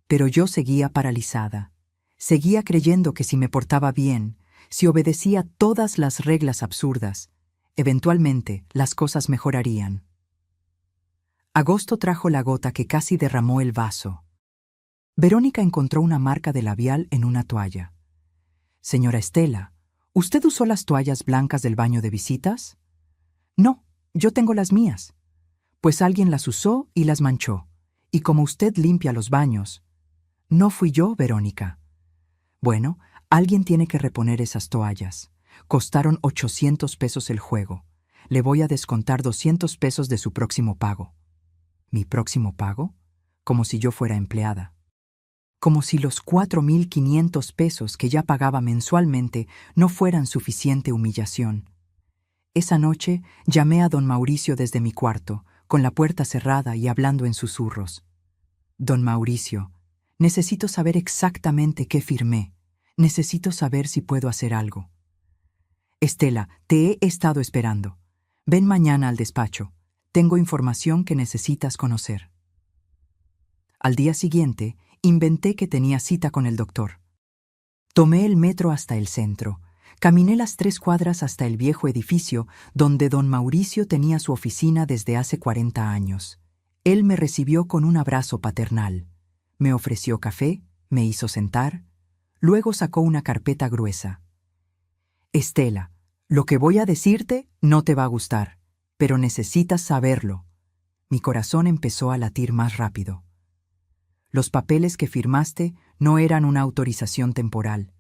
Pero yo seguía paralizada. Seguía creyendo que si me portaba bien, si obedecía todas las reglas absurdas, eventualmente las cosas mejorarían. Agosto trajo la gota que casi derramó el vaso. Verónica encontró una marca de labial en una toalla. Señora Estela, ¿usted usó las toallas blancas del baño de visitas? No, yo tengo las mías. Pues alguien las usó y las manchó. Y como usted limpia los baños. No fui yo, Verónica. Bueno, alguien tiene que reponer esas toallas. Costaron 800 pesos el juego. Le voy a descontar 200 pesos de su próximo pago. ¿Mi próximo pago? Como si yo fuera empleada. Como si los 4,500 pesos que ya pagaba mensualmente no fueran suficiente humillación. Esa noche llamé a don Mauricio desde mi cuarto, con la puerta cerrada y hablando en susurros. Don Mauricio, necesito saber exactamente qué firmé. Necesito saber si puedo hacer algo. Estela, te he estado esperando. Ven mañana al despacho. Tengo información que necesitas conocer. Al día siguiente, inventé que tenía cita con el doctor. Tomé el metro hasta el centro. Caminé las 3 cuadras hasta el viejo edificio donde don Mauricio tenía su oficina desde hace 40 años. Él me recibió con un abrazo paternal. Me ofreció café, me hizo sentar. Luego sacó una carpeta gruesa. Estela, lo que voy a decirte no te va a gustar, pero necesitas saberlo. Mi corazón empezó a latir más rápido. Los papeles que firmaste no eran una autorización temporal.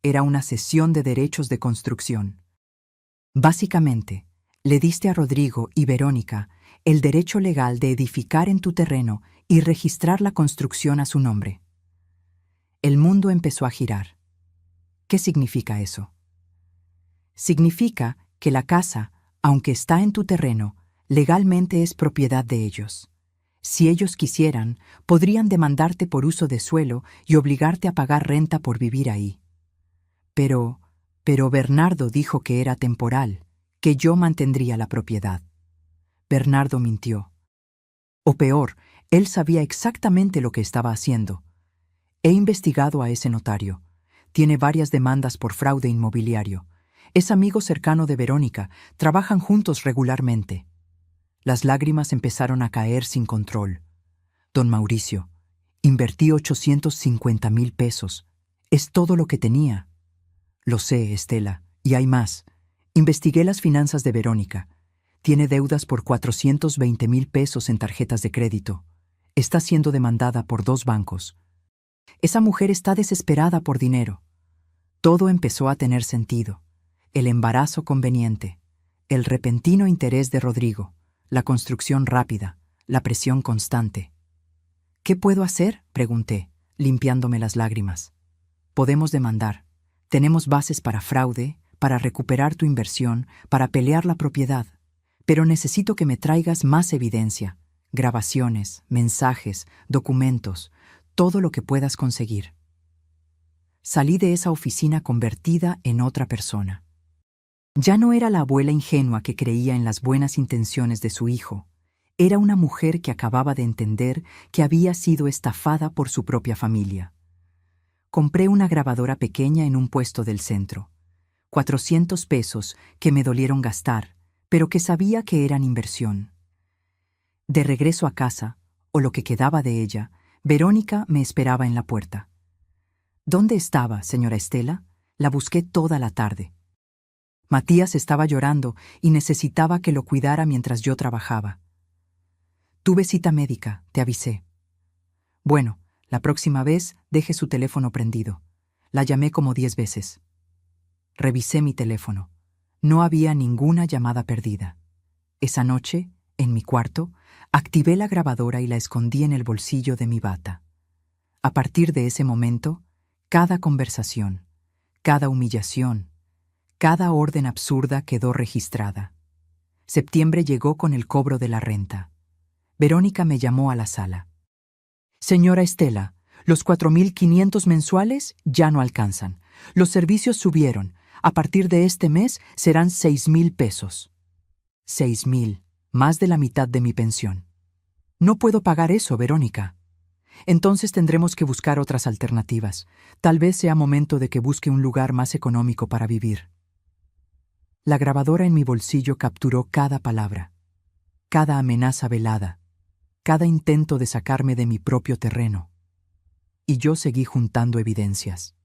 Era una cesión de derechos de construcción. Básicamente, le diste a Rodrigo y Verónica el derecho legal de edificar en tu terreno y registrar la construcción a su nombre. El mundo empezó a girar. ¿Qué significa eso? Significa que la casa, aunque está en tu terreno, legalmente es propiedad de ellos. Si ellos quisieran, podrían demandarte por uso de suelo y obligarte a pagar renta por vivir ahí. Pero Bernardo dijo que era temporal, que yo mantendría la propiedad. Bernardo mintió. O peor, él sabía exactamente lo que estaba haciendo. He investigado a ese notario. Tiene varias demandas por fraude inmobiliario. Es amigo cercano de Verónica, trabajan juntos regularmente. Las lágrimas empezaron a caer sin control. Don Mauricio, invertí 850,000 pesos. Es todo lo que tenía. Lo sé, Estela, y hay más. Investigué las finanzas de Verónica. Tiene deudas por 420,000 pesos en tarjetas de crédito. Está siendo demandada por 2 bancos. Esa mujer está desesperada por dinero. Todo empezó a tener sentido. El embarazo conveniente, el repentino interés de Rodrigo, la construcción rápida, la presión constante. ¿Qué puedo hacer?, pregunté, limpiándome las lágrimas. Podemos demandar. Tenemos bases para fraude, para recuperar tu inversión, para pelear la propiedad. Pero necesito que me traigas más evidencia, grabaciones, mensajes, documentos, todo lo que puedas conseguir. Salí de esa oficina convertida en otra persona. Ya no era la abuela ingenua que creía en las buenas intenciones de su hijo. Era una mujer que acababa de entender que había sido estafada por su propia familia. Compré una grabadora pequeña en un puesto del centro. 400 pesos que me dolieron gastar, pero que sabía que eran inversión. De regreso a casa, o lo que quedaba de ella, Verónica me esperaba en la puerta. ¿Dónde estaba, señora Estela? La busqué toda la tarde. Matías estaba llorando y necesitaba que lo cuidara mientras yo trabajaba. Tuve cita médica, te avisé. Bueno, la próxima vez deje su teléfono prendido. La llamé como 10 veces. Revisé mi teléfono. No había ninguna llamada perdida. Esa noche, en mi cuarto, activé la grabadora y la escondí en el bolsillo de mi bata. A partir de ese momento, cada conversación, cada humillación, cada orden absurda quedó registrada. Septiembre llegó con el cobro de la renta. Verónica me llamó a la sala. Señora Estela, los 4,500 mensuales ya no alcanzan. Los servicios subieron. A partir de este mes serán 6,000 pesos. 6,000, más de la mitad de mi pensión. No puedo pagar eso, Verónica. Entonces tendremos que buscar otras alternativas. Tal vez sea momento de que busque un lugar más económico para vivir. La grabadora en mi bolsillo capturó cada palabra, cada amenaza velada, cada intento de sacarme de mi propio terreno. Y yo seguí juntando evidencias.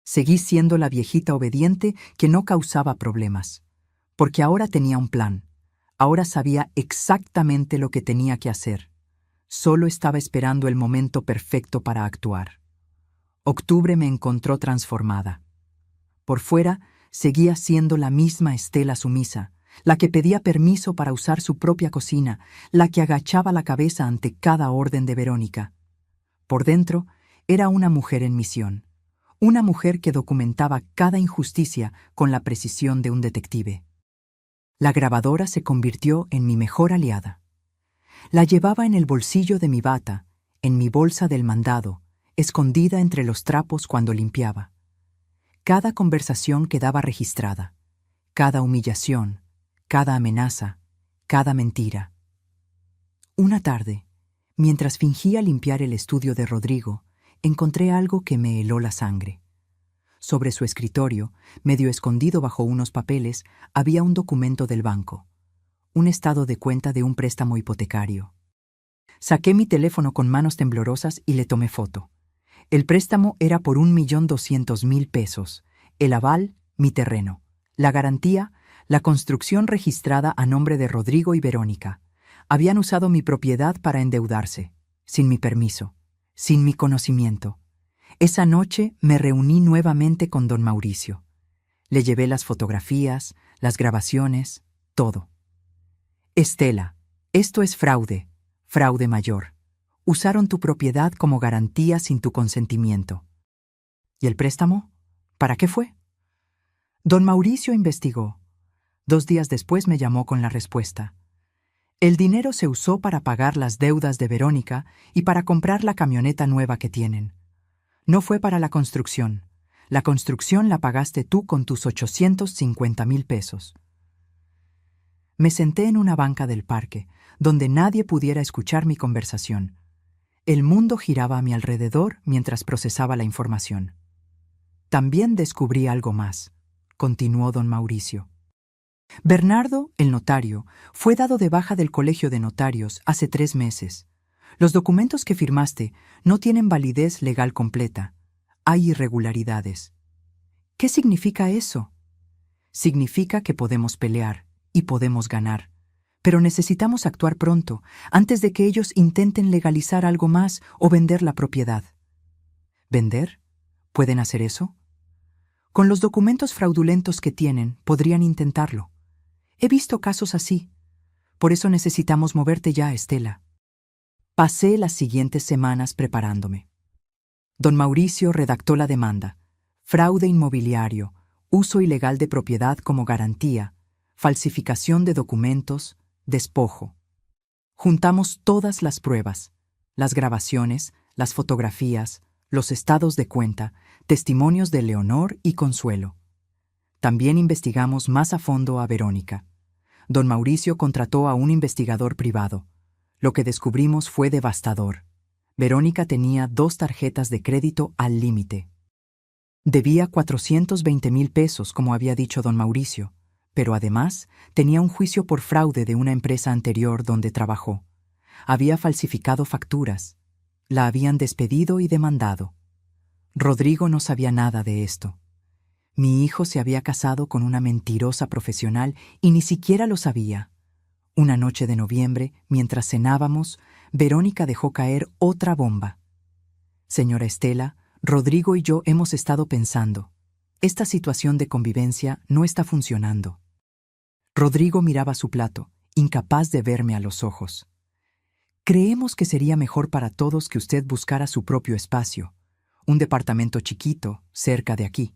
Seguí siendo la viejita obediente que no causaba problemas, porque ahora tenía un plan. Ahora sabía exactamente lo que tenía que hacer. Solo estaba esperando el momento perfecto para actuar. Octubre me encontró transformada. Por fuera, seguía siendo la misma Estela sumisa, la que pedía permiso para usar su propia cocina, la que agachaba la cabeza ante cada orden de Verónica. Por dentro, era una mujer en misión, una mujer que documentaba cada injusticia con la precisión de un detective. La grabadora se convirtió en mi mejor aliada. La llevaba en el bolsillo de mi bata, en mi bolsa del mandado, escondida entre los trapos cuando limpiaba. Cada conversación quedaba registrada, cada humillación, cada amenaza, cada mentira. Una tarde, mientras fingía limpiar el estudio de Rodrigo, encontré algo que me heló la sangre. Sobre su escritorio, medio escondido bajo unos papeles, había un documento del banco, un estado de cuenta de un préstamo hipotecario. Saqué mi teléfono con manos temblorosas y le tomé foto. El préstamo era por 1.200.000 pesos, el aval, mi terreno, la garantía, la construcción registrada a nombre de Rodrigo y Verónica. Habían usado mi propiedad para endeudarse, sin mi permiso, sin mi conocimiento. Esa noche me reuní nuevamente con don Mauricio. Le llevé las fotografías, las grabaciones, todo. Estela, esto es fraude, fraude mayor. Usaron tu propiedad como garantía sin tu consentimiento. ¿Y el préstamo? ¿Para qué fue? Don Mauricio investigó. 2 días después me llamó con la respuesta. El dinero se usó para pagar las deudas de Verónica y para comprar la camioneta nueva que tienen. No fue para la construcción. La construcción la pagaste tú con tus 850.000 pesos. Me senté en una banca del parque, donde nadie pudiera escuchar mi conversación. El mundo giraba a mi alrededor mientras procesaba la información. También descubrí algo más, continuó don Mauricio. Bernardo, el notario, fue dado de baja del colegio de notarios hace 3 meses. Los documentos que firmaste no tienen validez legal completa. Hay irregularidades. ¿Qué significa eso? Significa que podemos pelear y podemos ganar. Pero necesitamos actuar pronto, antes de que ellos intenten legalizar algo más o vender la propiedad. ¿Vender? ¿Pueden hacer eso? Con los documentos fraudulentos que tienen, podrían intentarlo. He visto casos así. Por eso necesitamos moverte ya, Estela. Pasé las siguientes semanas preparándome. Don Mauricio redactó la demanda: fraude inmobiliario, uso ilegal de propiedad como garantía, falsificación de documentos, despojo. Juntamos todas las pruebas, las grabaciones, las fotografías, los estados de cuenta, testimonios de Leonor y Consuelo. También investigamos más a fondo a Verónica. Don Mauricio contrató a un investigador privado. Lo que descubrimos fue devastador. Verónica tenía 2 tarjetas de crédito al límite. Debía 420.000 pesos, como había dicho don Mauricio, pero además tenía un juicio por fraude de una empresa anterior donde trabajó. Había falsificado facturas. La habían despedido y demandado. Rodrigo no sabía nada de esto. Mi hijo se había casado con una mentirosa profesional y ni siquiera lo sabía. Una noche de noviembre, mientras cenábamos, Verónica dejó caer otra bomba. Señora Estela, Rodrigo y yo hemos estado pensando. Esta situación de convivencia no está funcionando. Rodrigo miraba su plato, incapaz de verme a los ojos. Creemos que sería mejor para todos que usted buscara su propio espacio, un departamento chiquito, cerca de aquí.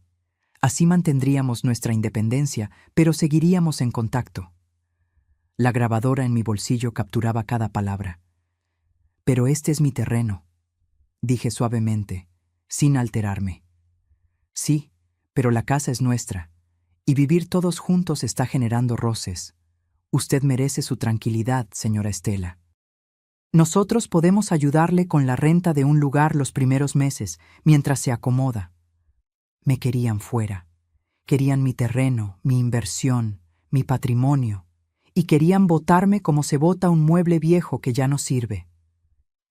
Así mantendríamos nuestra independencia, pero seguiríamos en contacto. La grabadora en mi bolsillo capturaba cada palabra. Pero este es mi terreno, dije suavemente, sin alterarme. Sí, pero la casa es nuestra, y vivir todos juntos está generando roces. Usted merece su tranquilidad, señora Estela. Nosotros podemos ayudarle con la renta de un lugar los primeros meses, mientras se acomoda. Me querían fuera. Querían mi terreno, mi inversión, mi patrimonio, y querían botarme como se bota un mueble viejo que ya no sirve.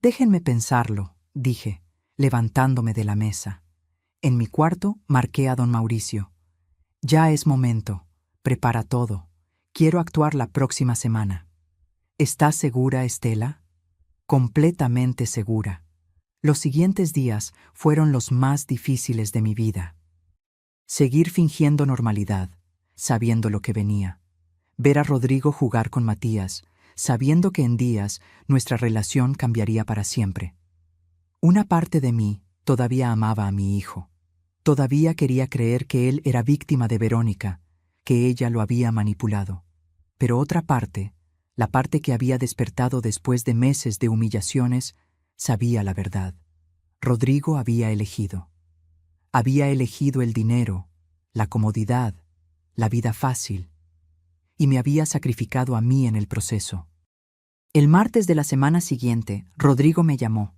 Déjenme pensarlo, dije, levantándome de la mesa. En mi cuarto marqué a don Mauricio. Ya es momento. Prepara todo. Quiero actuar la próxima semana. ¿Estás segura, Estela? Completamente segura. Los siguientes días fueron los más difíciles de mi vida. Seguir fingiendo normalidad, sabiendo lo que venía. Ver a Rodrigo jugar con Matías, sabiendo que en días nuestra relación cambiaría para siempre. Una parte de mí todavía amaba a mi hijo. Todavía quería creer que él era víctima de Verónica, que ella lo había manipulado. Pero otra parte, la parte que había despertado después de meses de humillaciones, sabía la verdad. Rodrigo había elegido. Había elegido el dinero, la comodidad, la vida fácil, y me había sacrificado a mí en el proceso. El martes de la semana siguiente, Rodrigo me llamó.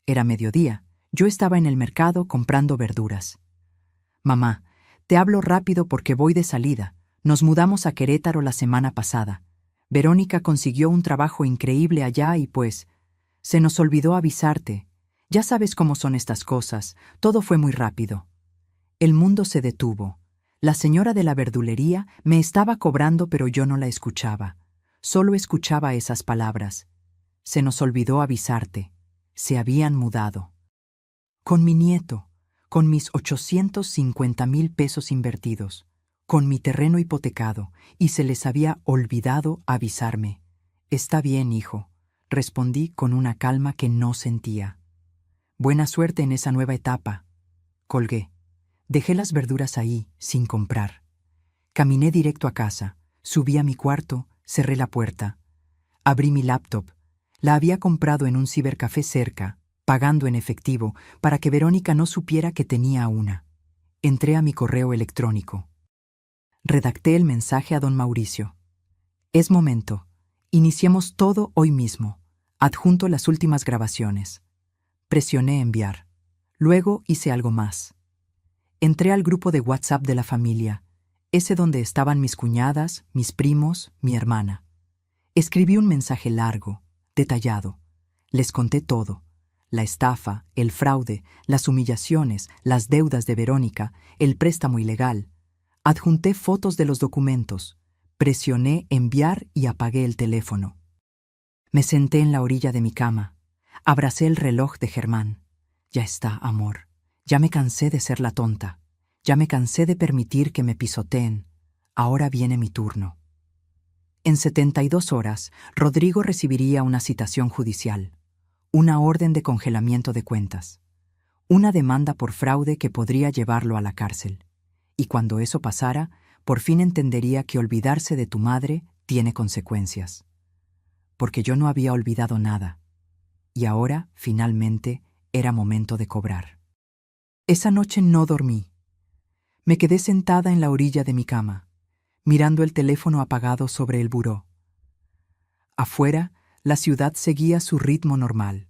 Era mediodía. Yo estaba en el mercado comprando verduras. Mamá, te hablo rápido porque voy de salida. Nos mudamos a Querétaro la semana pasada. Verónica consiguió un trabajo increíble allá y pues, se nos olvidó avisarte. Ya sabes cómo son estas cosas. Todo fue muy rápido. El mundo se detuvo. La señora de la verdulería me estaba cobrando, pero yo no la escuchaba. Solo escuchaba esas palabras. Se nos olvidó avisarte. Se habían mudado. Con mi nieto, con mis 850,000 pesos invertidos, con mi terreno hipotecado, y se les había olvidado avisarme. Está bien, hijo, respondí con una calma que no sentía. Buena suerte en esa nueva etapa. Colgué. Dejé las verduras ahí, sin comprar. Caminé directo a casa, subí a mi cuarto, cerré la puerta. Abrí mi laptop. La había comprado en un cibercafé cerca, pagando en efectivo, para que Verónica no supiera que tenía una. Entré a mi correo electrónico. Redacté el mensaje a don Mauricio. Es momento. Iniciemos todo hoy mismo. Adjunto las últimas grabaciones. Presioné enviar. Luego hice algo más. Entré al grupo de WhatsApp de la familia, ese donde estaban mis cuñadas, mis primos, mi hermana. Escribí un mensaje largo, detallado. Les conté todo. La estafa, el fraude, las humillaciones, las deudas de Verónica, el préstamo ilegal. Adjunté fotos de los documentos. Presioné enviar y apagué el teléfono. Me senté en la orilla de mi cama. Abracé el reloj de Germán. Ya está, amor. Ya me cansé de ser la tonta. Ya me cansé de permitir que me pisoteen. Ahora viene mi turno. En 72 horas, Rodrigo recibiría una citación judicial, una orden de congelamiento de cuentas, una demanda por fraude que podría llevarlo a la cárcel. Y cuando eso pasara, por fin entendería que olvidarse de tu madre tiene consecuencias. Porque yo no había olvidado nada. Y ahora, finalmente, era momento de cobrar. Esa noche no dormí. Me quedé sentada en la orilla de mi cama, mirando el teléfono apagado sobre el buró. Afuera, la ciudad seguía su ritmo normal.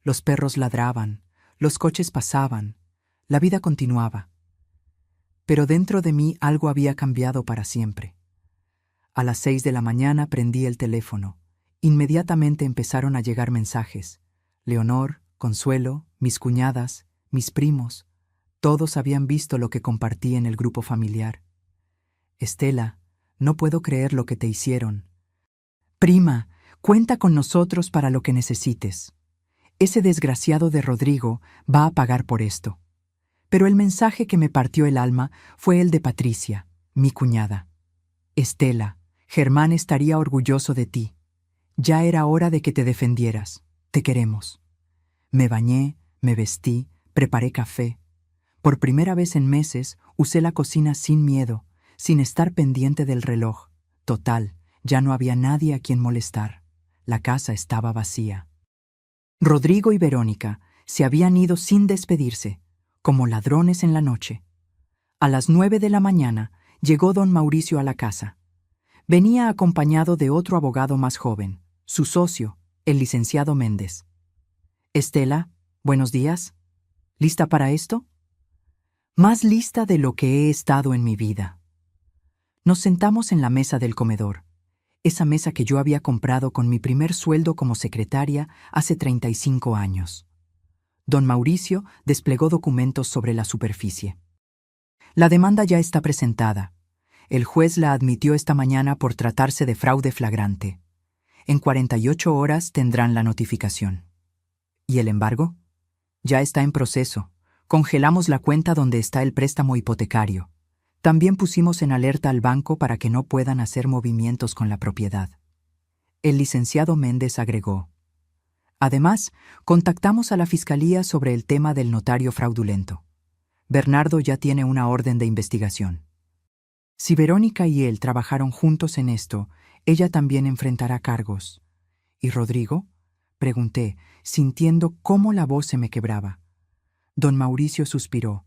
Los perros ladraban, los coches pasaban, la vida continuaba. Pero dentro de mí algo había cambiado para siempre. A las 6 de la mañana prendí el teléfono. Inmediatamente empezaron a llegar mensajes. Leonor, Consuelo, mis cuñadas, mis primos, todos habían visto lo que compartí en el grupo familiar. Estela, no puedo creer lo que te hicieron. Prima, cuenta con nosotros para lo que necesites. Ese desgraciado de Rodrigo va a pagar por esto. Pero el mensaje que me partió el alma fue el de Patricia, mi cuñada. Estela, Germán estaría orgulloso de ti. Ya era hora de que te defendieras. Te queremos. Me bañé, me vestí, preparé café. Por primera vez en meses usé la cocina sin miedo, sin estar pendiente del reloj. Total, ya no había nadie a quien molestar. La casa estaba vacía. Rodrigo y Verónica se habían ido sin despedirse, como ladrones en la noche. A las 9 de la mañana llegó don Mauricio a la casa. Venía acompañado de otro abogado más joven, su socio, el licenciado Méndez. Estela, buenos días. ¿Lista para esto? Más lista de lo que he estado en mi vida. Nos sentamos en la mesa del comedor, esa mesa que yo había comprado con mi primer sueldo como secretaria hace 35 años. Don Mauricio desplegó documentos sobre la superficie. La demanda ya está presentada. El juez la admitió esta mañana por tratarse de fraude flagrante. En 48 horas tendrán la notificación. ¿Y el embargo? Ya está en proceso. Congelamos la cuenta donde está el préstamo hipotecario. También pusimos en alerta al banco para que no puedan hacer movimientos con la propiedad. El licenciado Méndez agregó. Además, contactamos a la Fiscalía sobre el tema del notario fraudulento. Bernardo ya tiene una orden de investigación. Si Verónica y él trabajaron juntos en esto, ella también enfrentará cargos. ¿Y Rodrigo? Pregunté, sintiendo cómo la voz se me quebraba. Don Mauricio suspiró.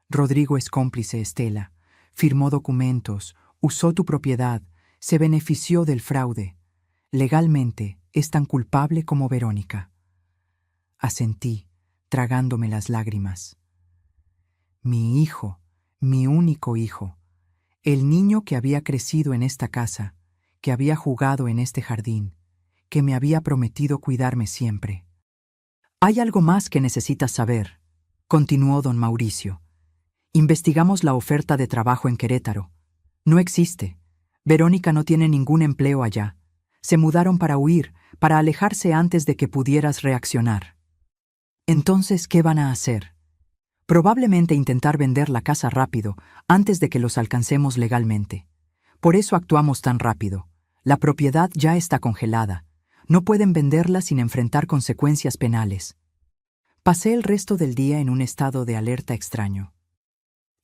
Rodrigo es cómplice, Estela. Firmó documentos, usó tu propiedad, se benefició del fraude. Legalmente es tan culpable como Verónica. Asentí, tragándome las lágrimas. Mi hijo, mi único hijo, el niño que había crecido en esta casa, que había jugado en este jardín, que me había prometido cuidarme siempre. Hay algo más que necesitas saber, continuó don Mauricio. Investigamos la oferta de trabajo en Querétaro. No existe. Verónica no tiene ningún empleo allá. Se mudaron para huir, para alejarse antes de que pudieras reaccionar. Entonces, ¿qué van a hacer? Probablemente intentar vender la casa rápido, antes de que los alcancemos legalmente. Por eso actuamos tan rápido. La propiedad ya está congelada. No pueden venderla sin enfrentar consecuencias penales. Pasé el resto del día en un estado de alerta extraño.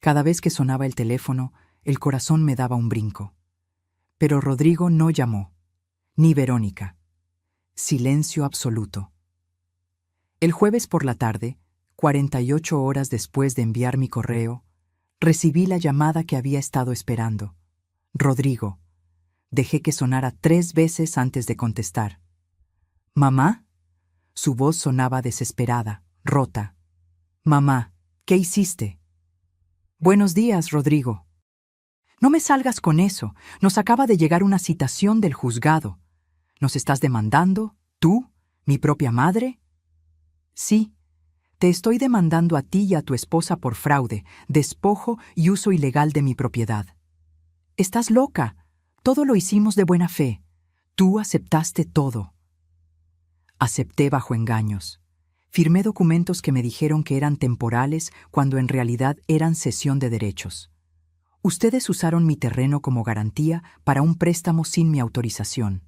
Cada vez que sonaba el teléfono, el corazón me daba un brinco. Pero Rodrigo no llamó, ni Verónica. Silencio absoluto. El jueves por la tarde, 48 horas después de enviar mi correo, recibí la llamada que había estado esperando. Rodrigo. Dejé que sonara 3 veces antes de contestar. ¿Mamá? Su voz sonaba desesperada, rota. Mamá, ¿qué hiciste? Buenos días, Rodrigo. No me salgas con eso. Nos acaba de llegar una citación del juzgado. ¿Nos estás demandando? ¿Tú? ¿Mi propia madre? Sí. Te estoy demandando a ti y a tu esposa por fraude, despojo y uso ilegal de mi propiedad. Estás loca. Todo lo hicimos de buena fe. Tú aceptaste todo. Acepté bajo engaños. Firmé documentos que me dijeron que eran temporales cuando en realidad eran cesión de derechos. Ustedes usaron mi terreno como garantía para un préstamo sin mi autorización.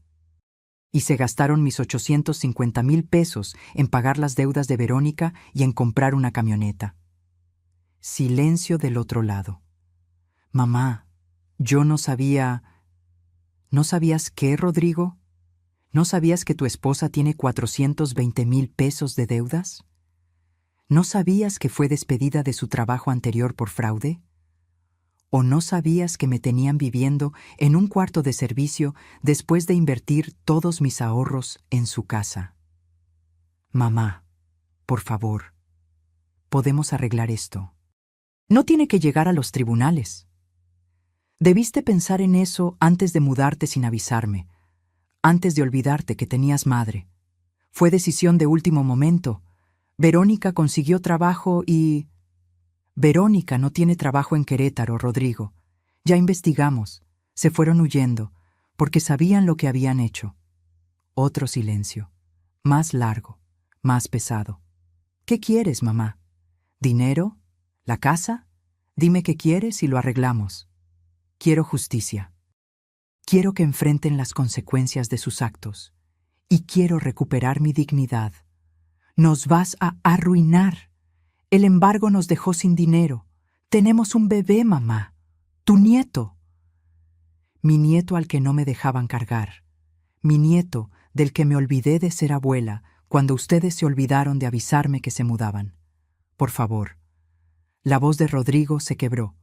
Y se gastaron mis 850,000 pesos en pagar las deudas de Verónica y en comprar una camioneta. Silencio del otro lado. Mamá, yo no sabía... ¿No sabías qué, Rodrigo? ¿No sabías que tu esposa tiene 420,000 pesos de deudas? ¿No sabías que fue despedida de su trabajo anterior por fraude? ¿O no sabías que me tenían viviendo en un cuarto de servicio después de invertir todos mis ahorros en su casa? Mamá, por favor, podemos arreglar esto. No tiene que llegar a los tribunales. Debiste pensar en eso antes de mudarte sin avisarme, antes de olvidarte que tenías madre. Fue decisión de último momento. Verónica consiguió trabajo y... Verónica no tiene trabajo en Querétaro, Rodrigo. Ya investigamos. Se fueron huyendo, porque sabían lo que habían hecho. Otro silencio. Más largo, más pesado. ¿Qué quieres, mamá? ¿Dinero? ¿La casa? Dime qué quieres y lo arreglamos. Quiero justicia. Quiero que enfrenten las consecuencias de sus actos. Y quiero recuperar mi dignidad. Nos vas a arruinar. El embargo nos dejó sin dinero. Tenemos un bebé, mamá. Tu nieto. Mi nieto al que no me dejaban cargar. Mi nieto del que me olvidé de ser abuela cuando ustedes se olvidaron de avisarme que se mudaban. Por favor. La voz de Rodrigo se quebró.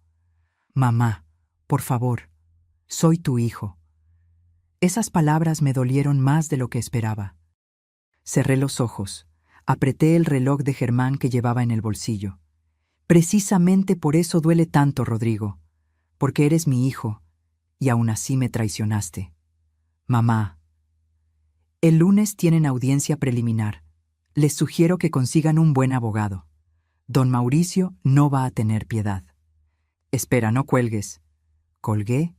Mamá, por favor, soy tu hijo. Esas palabras me dolieron más de lo que esperaba. Cerré los ojos. Apreté el reloj de Germán que llevaba en el bolsillo. Precisamente por eso duele tanto, Rodrigo, porque eres mi hijo, y aún así me traicionaste. Mamá, el lunes tienen audiencia preliminar. Les sugiero que consigan un buen abogado. Don Mauricio no va a tener piedad. Espera, no cuelgues. Colgué,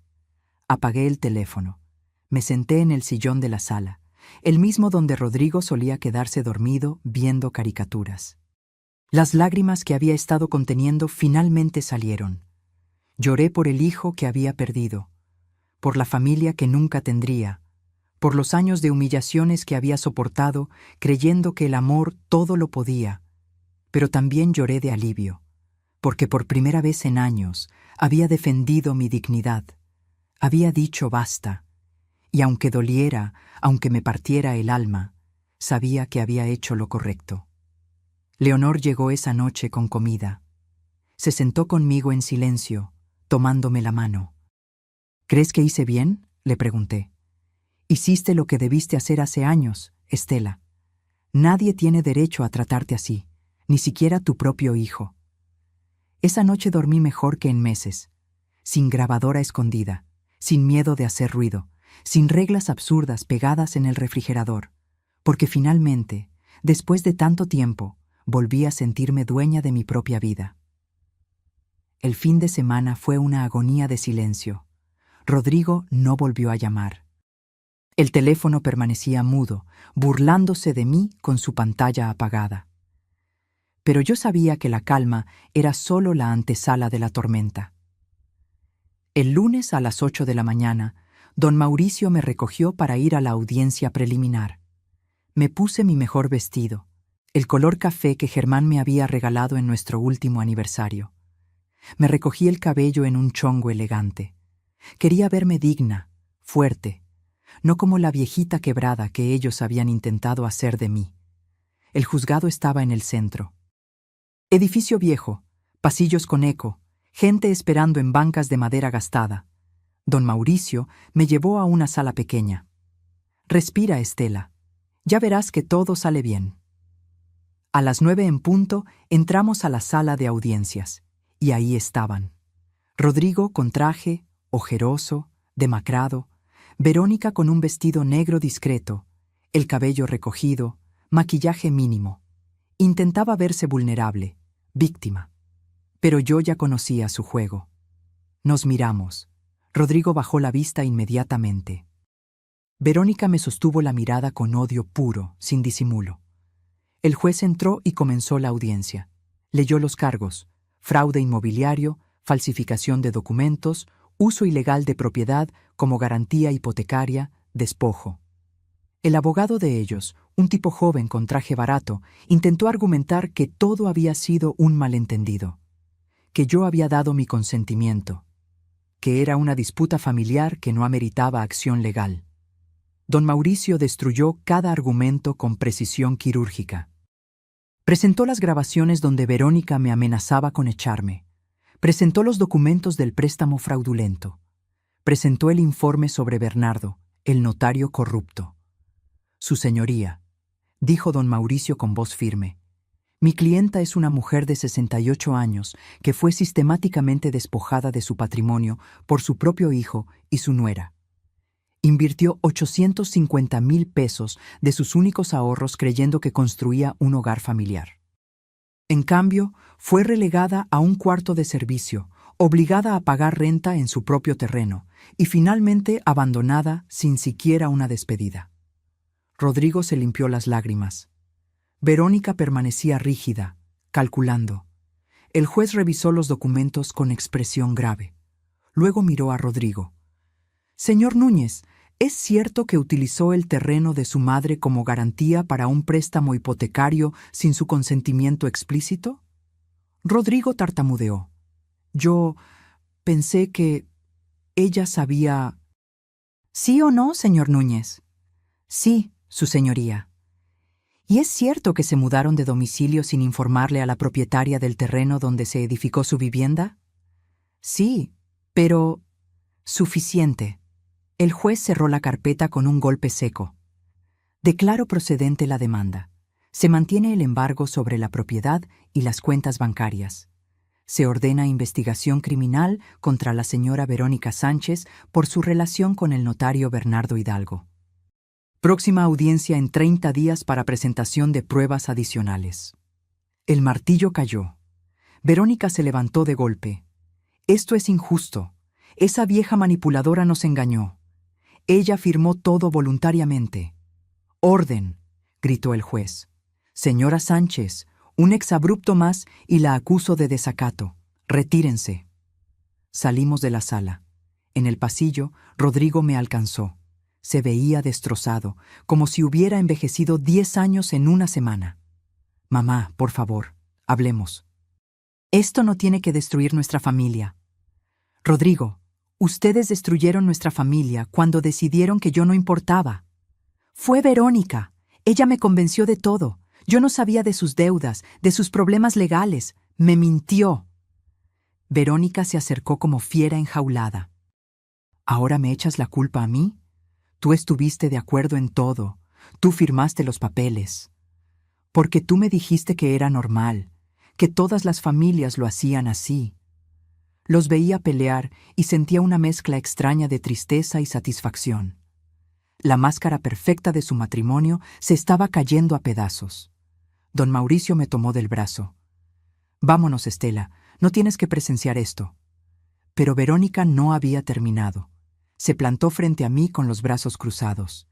apagué el teléfono. Me senté en el sillón de la sala, el mismo donde Rodrigo solía quedarse dormido viendo caricaturas. Las lágrimas que había estado conteniendo finalmente salieron. Lloré por el hijo que había perdido, por la familia que nunca tendría, por los años de humillaciones que había soportado creyendo que el amor todo lo podía, pero también lloré de alivio, porque por primera vez en años había defendido mi dignidad, había dicho basta. Y aunque doliera, aunque me partiera el alma, sabía que había hecho lo correcto. Leonor llegó esa noche con comida. Se sentó conmigo en silencio, tomándome la mano. ¿Crees que hice bien?, le pregunté. Hiciste lo que debiste hacer hace años, Estela. Nadie tiene derecho a tratarte así, ni siquiera tu propio hijo. Esa noche dormí mejor que en meses, sin grabadora escondida, sin miedo de hacer ruido, sin reglas absurdas pegadas en el refrigerador, porque finalmente, después de tanto tiempo, volví a sentirme dueña de mi propia vida. El fin de semana fue una agonía de silencio. Rodrigo no volvió a llamar. El teléfono permanecía mudo, burlándose de mí con su pantalla apagada. Pero yo sabía que la calma era solo la antesala de la tormenta. El lunes a las 8 de la mañana, don Mauricio me recogió para ir a la audiencia preliminar. Me puse mi mejor vestido, el color café que Germán me había regalado en nuestro último aniversario. Me recogí el cabello en un chongo elegante. Quería verme digna, fuerte, no como la viejita quebrada que ellos habían intentado hacer de mí. El juzgado estaba en el centro. Edificio viejo, pasillos con eco, gente esperando en bancas de madera gastada. Don Mauricio me llevó a una sala pequeña. Respira, Estela. Ya verás que todo sale bien. A las 9 en punto entramos a la sala de audiencias, y ahí estaban. Rodrigo con traje, ojeroso, demacrado, Verónica con un vestido negro discreto, el cabello recogido, maquillaje mínimo. Intentaba verse vulnerable, víctima. Pero yo ya conocía su juego. Nos miramos. Rodrigo bajó la vista inmediatamente. Verónica me sostuvo la mirada con odio puro, sin disimulo. El juez entró y comenzó la audiencia. Leyó los cargos: fraude inmobiliario, falsificación de documentos, uso ilegal de propiedad como garantía hipotecaria, despojo. El abogado de ellos, un tipo joven con traje barato, intentó argumentar que todo había sido un malentendido, que yo había dado mi consentimiento, que era una disputa familiar que no ameritaba acción legal. Don Mauricio destruyó cada argumento con precisión quirúrgica. Presentó las grabaciones donde Verónica me amenazaba con echarme. Presentó los documentos del préstamo fraudulento. Presentó el informe sobre Bernardo, el notario corrupto. Su señoría, dijo don Mauricio con voz firme, mi clienta es una mujer de 68 años que fue sistemáticamente despojada de su patrimonio por su propio hijo y su nuera. Invirtió 850,000 pesos de sus únicos ahorros creyendo que construía un hogar familiar. En cambio, fue relegada a un cuarto de servicio, obligada a pagar renta en su propio terreno y finalmente abandonada sin siquiera una despedida. Rodrigo se limpió las lágrimas. Verónica permanecía rígida, calculando. El juez revisó los documentos con expresión grave. Luego miró a Rodrigo. Señor Núñez, ¿es cierto que utilizó el terreno de su madre como garantía para un préstamo hipotecario sin su consentimiento explícito? Rodrigo tartamudeó. Yo pensé que ella sabía... ¿Sí o no, señor Núñez? Sí, su señoría. ¿Y es cierto que se mudaron de domicilio sin informarle a la propietaria del terreno donde se edificó su vivienda? Sí, pero... Suficiente. El juez cerró la carpeta con un golpe seco. Declaro procedente la demanda. Se mantiene el embargo sobre la propiedad y las cuentas bancarias. Se ordena investigación criminal contra la señora Verónica Sánchez por su relación con el notario Bernardo Hidalgo. Próxima audiencia en 30 días para presentación de pruebas adicionales. El martillo cayó. Verónica se levantó de golpe. Esto es injusto. Esa vieja manipuladora nos engañó. Ella firmó todo voluntariamente. «Orden», gritó el juez. «Señora Sánchez, un exabrupto más y la acuso de desacato. Retírense». Salimos de la sala. En el pasillo, Rodrigo me alcanzó. Se veía destrozado, como si hubiera envejecido 10 años en una semana. «Mamá, por favor, hablemos. Esto no tiene que destruir nuestra familia. Rodrigo, ustedes destruyeron nuestra familia cuando decidieron que yo no importaba. Fue Verónica. Ella me convenció de todo. Yo no sabía de sus deudas, de sus problemas legales. Me mintió». Verónica se acercó como fiera enjaulada. «¿Ahora me echas la culpa a mí? Tú estuviste de acuerdo en todo. Tú firmaste los papeles. Porque tú me dijiste que era normal, que todas las familias lo hacían así. Los veía pelear y sentía una mezcla extraña de tristeza y satisfacción. La máscara perfecta de su matrimonio se estaba cayendo a pedazos. Don Mauricio me tomó del brazo. Vámonos, Estela, no tienes que presenciar esto. Pero Verónica no había terminado. Se plantó frente a mí con los brazos cruzados.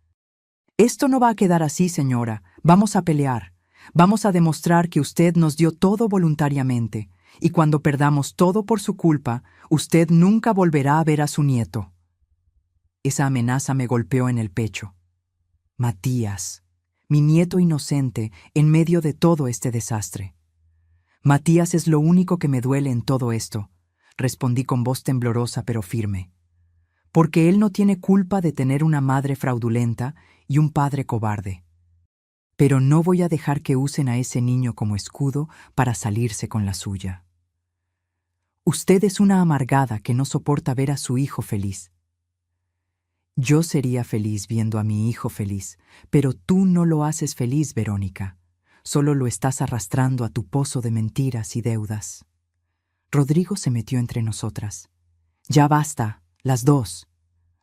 Esto no va a quedar así, señora. Vamos a pelear. Vamos a demostrar que usted nos dio todo voluntariamente, y cuando perdamos todo por su culpa, usted nunca volverá a ver a su nieto. Esa amenaza me golpeó en el pecho. Matías, mi nieto inocente en medio de todo este desastre. Matías es lo único que me duele en todo esto, respondí con voz temblorosa pero firme. Porque él no tiene culpa de tener una madre fraudulenta y un padre cobarde. Pero no voy a dejar que usen a ese niño como escudo para salirse con la suya. Usted es una amargada que no soporta ver a su hijo feliz. Yo sería feliz viendo a mi hijo feliz, pero tú no lo haces feliz, Verónica. Solo lo estás arrastrando a tu pozo de mentiras y deudas. Rodrigo se metió entre nosotras. Ya basta, las dos.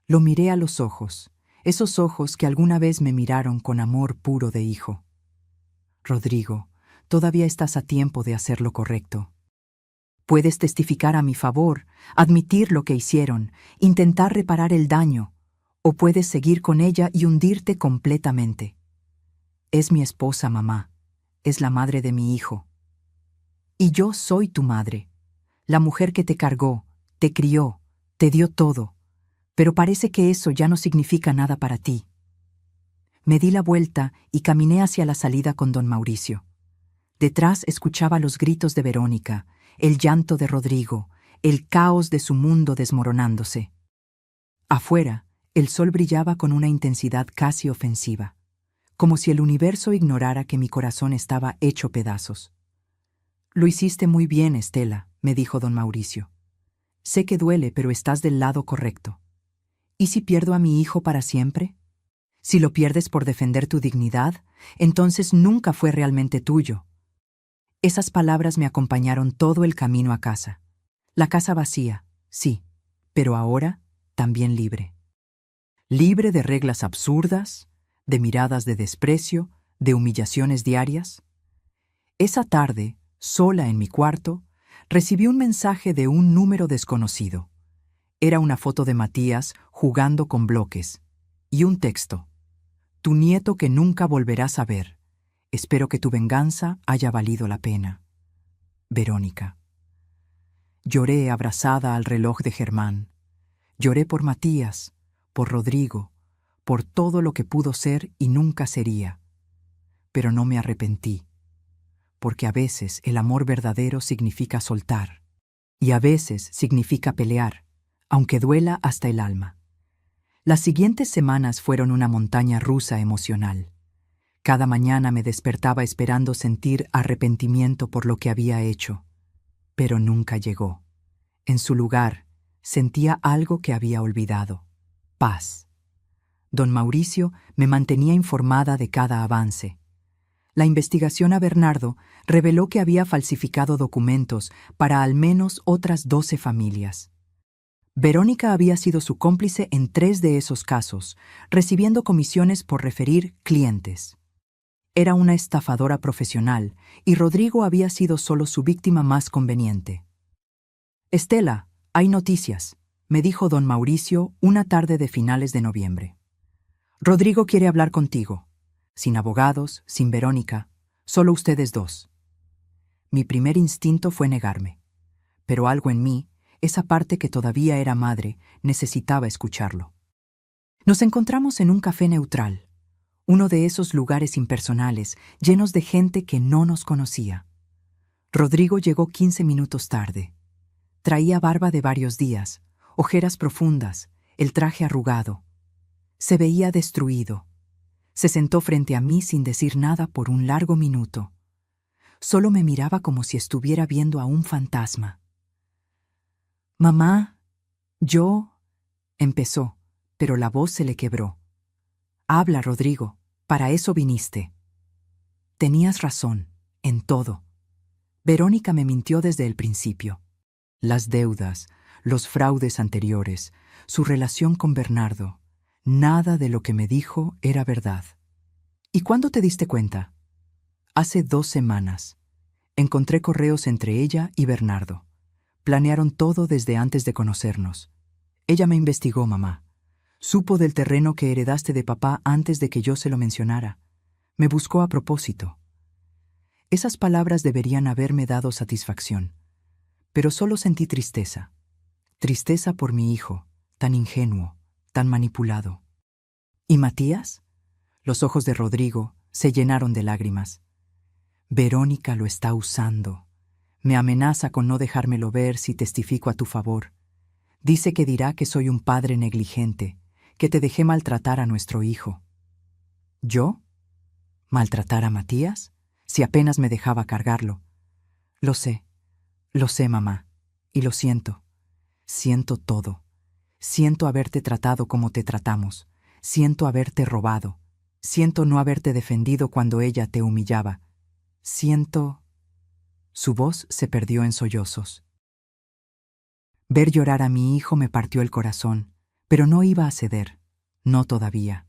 Lo miré a los ojos, esos ojos que alguna vez me miraron con amor puro de hijo. Rodrigo, todavía estás a tiempo de hacer lo correcto. Puedes testificar a mi favor, admitir lo que hicieron, intentar reparar el daño, o puedes seguir con ella y hundirte completamente. Es mi esposa, mamá. Es la madre de mi hijo. Y yo soy tu madre, la mujer que te cargó, te crió, te dio todo. Pero parece que eso ya no significa nada para ti. Me di la vuelta y caminé hacia la salida con don Mauricio. Detrás escuchaba los gritos de Verónica, el llanto de Rodrigo, el caos de su mundo desmoronándose. Afuera, el sol brillaba con una intensidad casi ofensiva, como si el universo ignorara que mi corazón estaba hecho pedazos. Lo hiciste muy bien, Estela, me dijo don Mauricio. Sé que duele, pero estás del lado correcto. ¿Y si pierdo a mi hijo para siempre? Si lo pierdes por defender tu dignidad, entonces nunca fue realmente tuyo. Esas palabras me acompañaron todo el camino a casa. La casa vacía, sí, pero ahora también libre. Libre de reglas absurdas, de miradas de desprecio, de humillaciones diarias. Esa tarde, sola en mi cuarto, recibí un mensaje de un número desconocido. Era una foto de Matías jugando con bloques y un texto. Tu nieto que nunca volverás a ver. Espero que tu venganza haya valido la pena. Verónica. Lloré abrazada al reloj de Germán. Lloré por Matías, por Rodrigo, por todo lo que pudo ser y nunca sería. Pero no me arrepentí, porque a veces el amor verdadero significa soltar, y a veces significa pelear, aunque duela hasta el alma. Las siguientes semanas fueron una montaña rusa emocional. Cada mañana me despertaba esperando sentir arrepentimiento por lo que había hecho, pero nunca llegó. En su lugar, sentía algo que había olvidado: paz. Don Mauricio me mantenía informada de cada avance. La investigación a Bernardo reveló que había falsificado documentos para al menos otras 12 familias. Verónica había sido su cómplice en 3 de esos casos, recibiendo comisiones por referir clientes. Era una estafadora profesional y Rodrigo había sido solo su víctima más conveniente. Estela, hay noticias, me dijo don Mauricio una tarde de finales de noviembre. Rodrigo quiere hablar contigo. Sin abogados, sin Verónica, solo ustedes dos. Mi primer instinto fue negarme, pero algo en mí, esa parte que todavía era madre, necesitaba escucharlo. Nos encontramos en un café neutral, uno de esos lugares impersonales, llenos de gente que no nos conocía. Rodrigo llegó 15 minutos tarde. Traía barba de varios días, ojeras profundas, el traje arrugado. Se veía destruido. Se sentó frente a mí sin decir nada por un largo minuto. Solo me miraba como si estuviera viendo a un fantasma. «Mamá, yo...» empezó, pero la voz se le quebró. Habla, Rodrigo, para eso viniste. Tenías razón, en todo. Verónica me mintió desde el principio. Las deudas, los fraudes anteriores, su relación con Bernardo, nada de lo que me dijo era verdad. ¿Y cuándo te diste cuenta? Hace 2 semanas. Encontré correos entre ella y Bernardo. Planearon todo desde antes de conocernos. Ella me investigó, mamá. Supo del terreno que heredaste de papá antes de que yo se lo mencionara. Me buscó a propósito. Esas palabras deberían haberme dado satisfacción. Pero solo sentí tristeza. Tristeza por mi hijo, tan ingenuo, tan manipulado. ¿Y Matías? Los ojos de Rodrigo se llenaron de lágrimas. Verónica lo está usando. Me amenaza con no dejármelo ver si testifico a tu favor. Dice que dirá que soy un padre negligente, que te dejé maltratar a nuestro hijo. ¿Yo? ¿Maltratar a Matías? Si apenas me dejaba cargarlo. Lo sé, mamá, y lo siento. Siento todo. Siento haberte tratado como te tratamos. Siento haberte robado. Siento no haberte defendido cuando ella te humillaba. Siento... Su voz se perdió en sollozos. Ver llorar a mi hijo me partió el corazón, pero no iba a ceder. No todavía.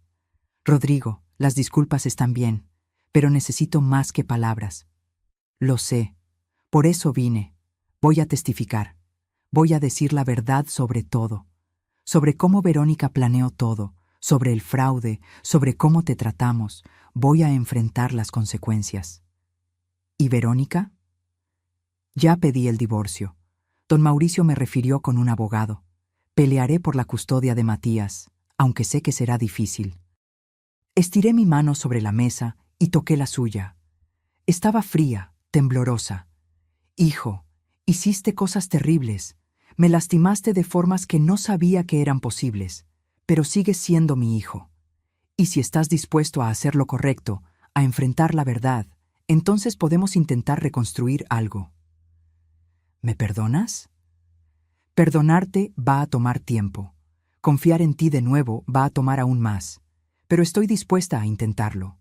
Rodrigo, las disculpas están bien, pero necesito más que palabras. Lo sé. Por eso vine. Voy a testificar. Voy a decir la verdad sobre todo. Sobre cómo Verónica planeó todo, sobre el fraude, sobre cómo te tratamos. Voy a enfrentar las consecuencias. ¿Y Verónica? Ya pedí el divorcio. Don Mauricio me refirió con un abogado. Pelearé por la custodia de Matías, aunque sé que será difícil. Estiré mi mano sobre la mesa y toqué la suya. Estaba fría, temblorosa. Hijo, hiciste cosas terribles. Me lastimaste de formas que no sabía que eran posibles, pero sigues siendo mi hijo. Y si estás dispuesto a hacer lo correcto, a enfrentar la verdad, entonces podemos intentar reconstruir algo. ¿Me perdonas? Perdonarte va a tomar tiempo. Confiar en ti de nuevo va a tomar aún más, pero estoy dispuesta a intentarlo.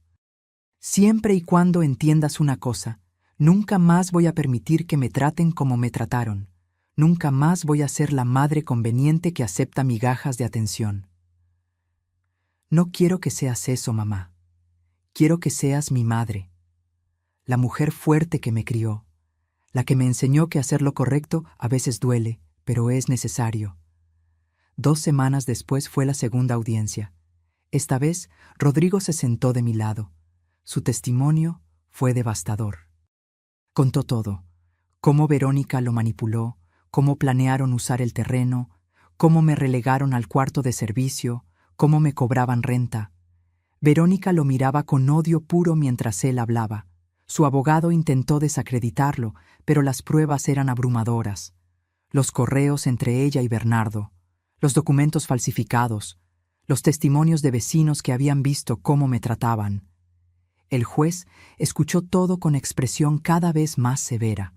Siempre y cuando entiendas una cosa, nunca más voy a permitir que me traten como me trataron. Nunca más voy a ser la madre conveniente que acepta migajas de atención. No quiero que seas eso, mamá. Quiero que seas mi madre, la mujer fuerte que me crió, la que me enseñó que hacer lo correcto a veces duele, pero es necesario. 2 semanas después fue la segunda audiencia. Esta vez, Rodrigo se sentó de mi lado. Su testimonio fue devastador. Contó todo: cómo Verónica lo manipuló, cómo planearon usar el terreno, cómo me relegaron al cuarto de servicio, cómo me cobraban renta. Verónica lo miraba con odio puro mientras él hablaba. Su abogado intentó desacreditarlo, pero las pruebas eran abrumadoras. Los correos entre ella y Bernardo, los documentos falsificados, los testimonios de vecinos que habían visto cómo me trataban. El juez escuchó todo con expresión cada vez más severa.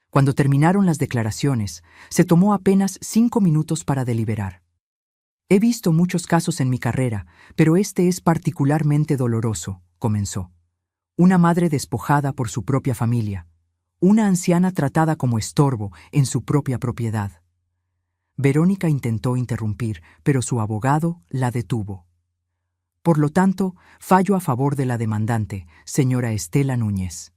Cuando terminaron las declaraciones, se tomó apenas 5 minutos para deliberar. He visto muchos casos en mi carrera, pero este es particularmente doloroso, comenzó. Una madre despojada por su propia familia. Una anciana tratada como estorbo en su propia propiedad. Verónica intentó interrumpir, pero su abogado la detuvo. Por lo tanto, fallo a favor de la demandante, señora Estela Núñez.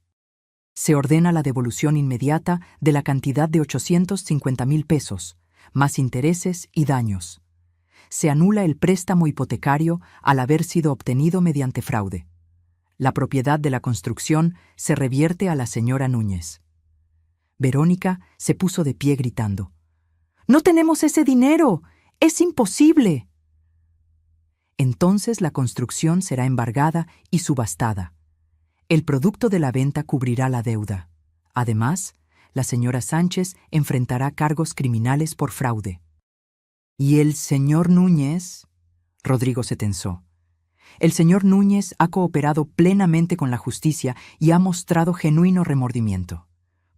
Se ordena la devolución inmediata de la cantidad de 850,000 pesos, más intereses y daños. Se anula el préstamo hipotecario al haber sido obtenido mediante fraude. La propiedad de la construcción se revierte a la señora Núñez. Verónica se puso de pie gritando: «¡No tenemos ese dinero! ¡Es imposible!». Entonces la construcción será embargada y subastada. El producto de la venta cubrirá la deuda. Además, la señora Sánchez enfrentará cargos criminales por fraude. ¿Y el señor Núñez? Rodrigo se tensó. El señor Núñez ha cooperado plenamente con la justicia y ha mostrado genuino remordimiento.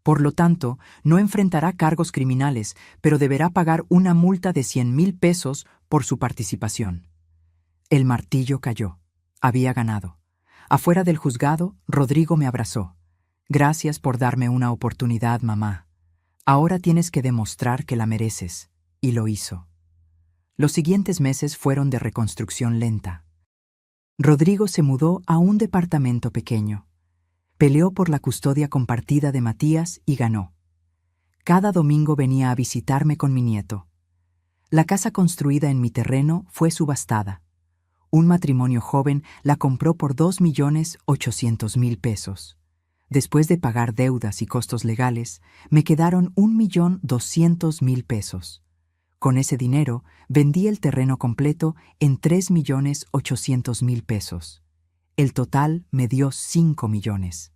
Por lo tanto, no enfrentará cargos criminales, pero deberá pagar una multa de 100,000 pesos por su participación. El martillo cayó. Había ganado. Afuera del juzgado, Rodrigo me abrazó. Gracias por darme una oportunidad, mamá. Ahora tienes que demostrar que la mereces. Y lo hizo. Los siguientes meses fueron de reconstrucción lenta. Rodrigo se mudó a un departamento pequeño. Peleó por la custodia compartida de Matías y ganó. Cada domingo venía a visitarme con mi nieto. La casa construida en mi terreno fue subastada. Un matrimonio joven la compró por 2.800.000 pesos. Después de pagar deudas y costos legales, me quedaron 1.200.000 pesos. Con ese dinero, vendí el terreno completo en 3.800.000 pesos. El total me dio 5 millones.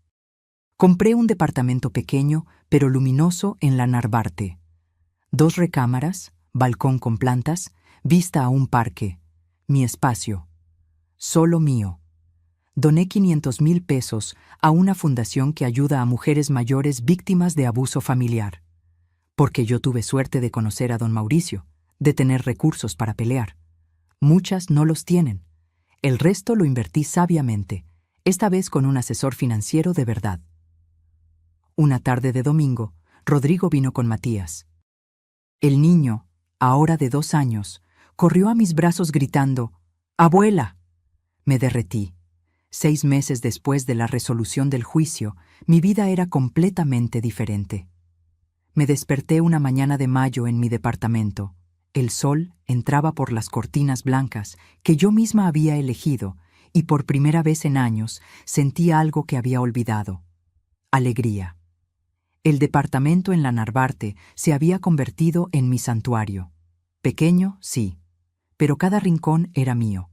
Compré un departamento pequeño, pero luminoso en la Narvarte. 2 recámaras, balcón con plantas, vista a un parque. Mi espacio. Solo mío. Doné 500.000 pesos a una fundación que ayuda a mujeres mayores víctimas de abuso familiar. Porque yo tuve suerte de conocer a don Mauricio, de tener recursos para pelear. Muchas no los tienen. El resto lo invertí sabiamente, esta vez con un asesor financiero de verdad. Una tarde de domingo, Rodrigo vino con Matías. El niño, ahora de 2 años, corrió a mis brazos gritando: «¡Abuela!». Me derretí. 6 meses después de la resolución del juicio, mi vida era completamente diferente. Me desperté una mañana de mayo en mi departamento. El sol entraba por las cortinas blancas que yo misma había elegido y por primera vez en años sentí algo que había olvidado: alegría. El departamento en la Narvarte se había convertido en mi santuario. Pequeño, sí, pero cada rincón era mío.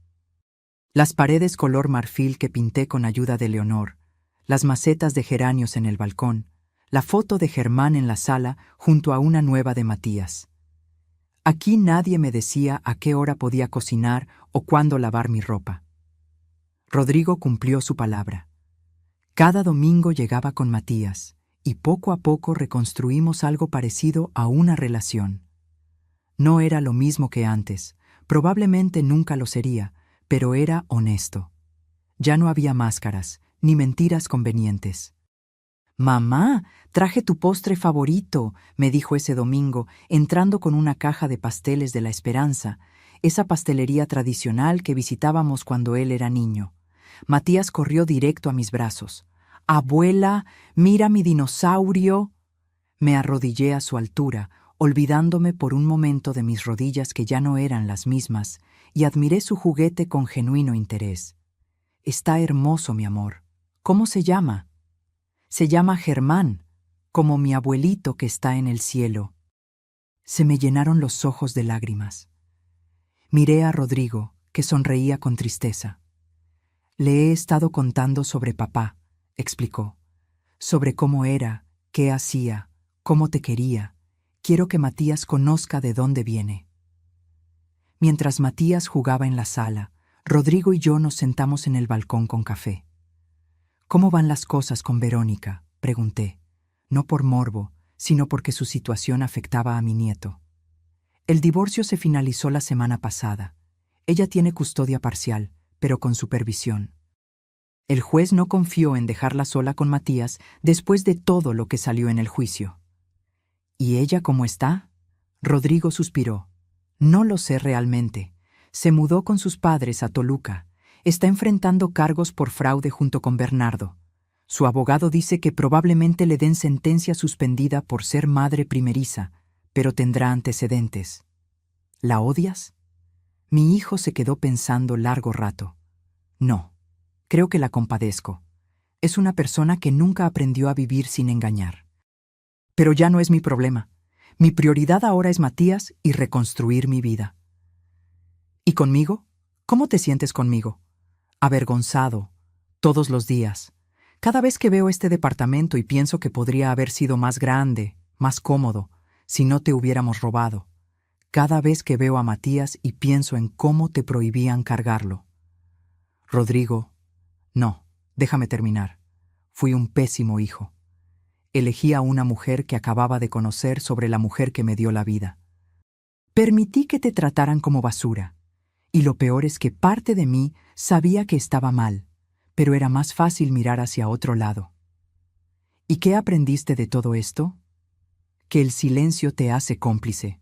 Las paredes color marfil que pinté con ayuda de Leonor, las macetas de geranios en el balcón, la foto de Germán en la sala junto a una nueva de Matías. Aquí nadie me decía a qué hora podía cocinar o cuándo lavar mi ropa. Rodrigo cumplió su palabra. Cada domingo llegaba con Matías, y poco a poco reconstruimos algo parecido a una relación. No era lo mismo que antes, probablemente nunca lo sería, pero era honesto. Ya no había máscaras, ni mentiras convenientes. «Mamá, traje tu postre favorito», me dijo ese domingo, entrando con una caja de pasteles de la Esperanza, esa pastelería tradicional que visitábamos cuando él era niño. Matías corrió directo a mis brazos. «Abuela, mira mi dinosaurio». Me arrodillé a su altura, olvidándome por un momento de mis rodillas que ya no eran las mismas, y admiré su juguete con genuino interés. «Está hermoso, mi amor. ¿Cómo se llama?» «Se llama Germán, como mi abuelito que está en el cielo». Se me llenaron los ojos de lágrimas. Miré a Rodrigo, que sonreía con tristeza. «Le he estado contando sobre papá», explicó. «Sobre cómo era, qué hacía, cómo te quería. Quiero que Matías conozca de dónde viene». Mientras Matías jugaba en la sala, Rodrigo y yo nos sentamos en el balcón con café. «¿Cómo van las cosas con Verónica?», pregunté, no por morbo, sino porque su situación afectaba a mi nieto. «El divorcio se finalizó la semana pasada. Ella tiene custodia parcial, pero con supervisión. El juez no confió en dejarla sola con Matías después de todo lo que salió en el juicio». «¿Y ella cómo está?». Rodrigo suspiró. «No lo sé realmente. Se mudó con sus padres a Toluca. Está enfrentando cargos por fraude junto con Bernardo. Su abogado dice que probablemente le den sentencia suspendida por ser madre primeriza, pero tendrá antecedentes». «¿La odias?». Mi hijo se quedó pensando largo rato. «No, creo que la compadezco. Es una persona que nunca aprendió a vivir sin engañar. Pero ya no es mi problema. Mi prioridad ahora es Matías y reconstruir mi vida». «¿Y conmigo? ¿Cómo te sientes conmigo?». «Avergonzado, todos los días. Cada vez que veo este departamento y pienso que podría haber sido más grande, más cómodo, si no te hubiéramos robado. Cada vez que veo a Matías y pienso en cómo te prohibían cargarlo». «Rodrigo, no, déjame terminar. Fui un pésimo hijo. Elegí a una mujer que acababa de conocer sobre la mujer que me dio la vida. Permití que te trataran como basura. Y lo peor es que parte de mí sabía que estaba mal, pero era más fácil mirar hacia otro lado. ¿Y qué aprendiste de todo esto? Que el silencio te hace cómplice,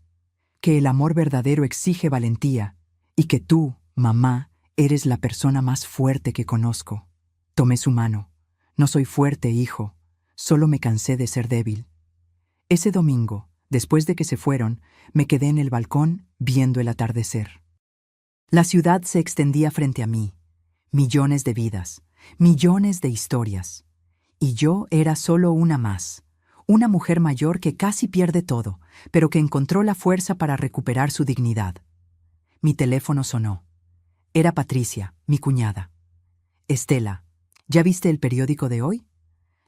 que el amor verdadero exige valentía, y que tú, mamá, eres la persona más fuerte que conozco. Tomé su mano. No soy fuerte, hijo, solo me cansé de ser débil. Ese domingo, después de que se fueron, me quedé en el balcón viendo el atardecer. La ciudad se extendía frente a mí, millones de vidas, millones de historias. Y yo era solo una más, una mujer mayor que casi pierde todo, pero que encontró la fuerza para recuperar su dignidad. Mi teléfono sonó. Era Patricia, mi cuñada. Estela, ¿ya viste el periódico de hoy?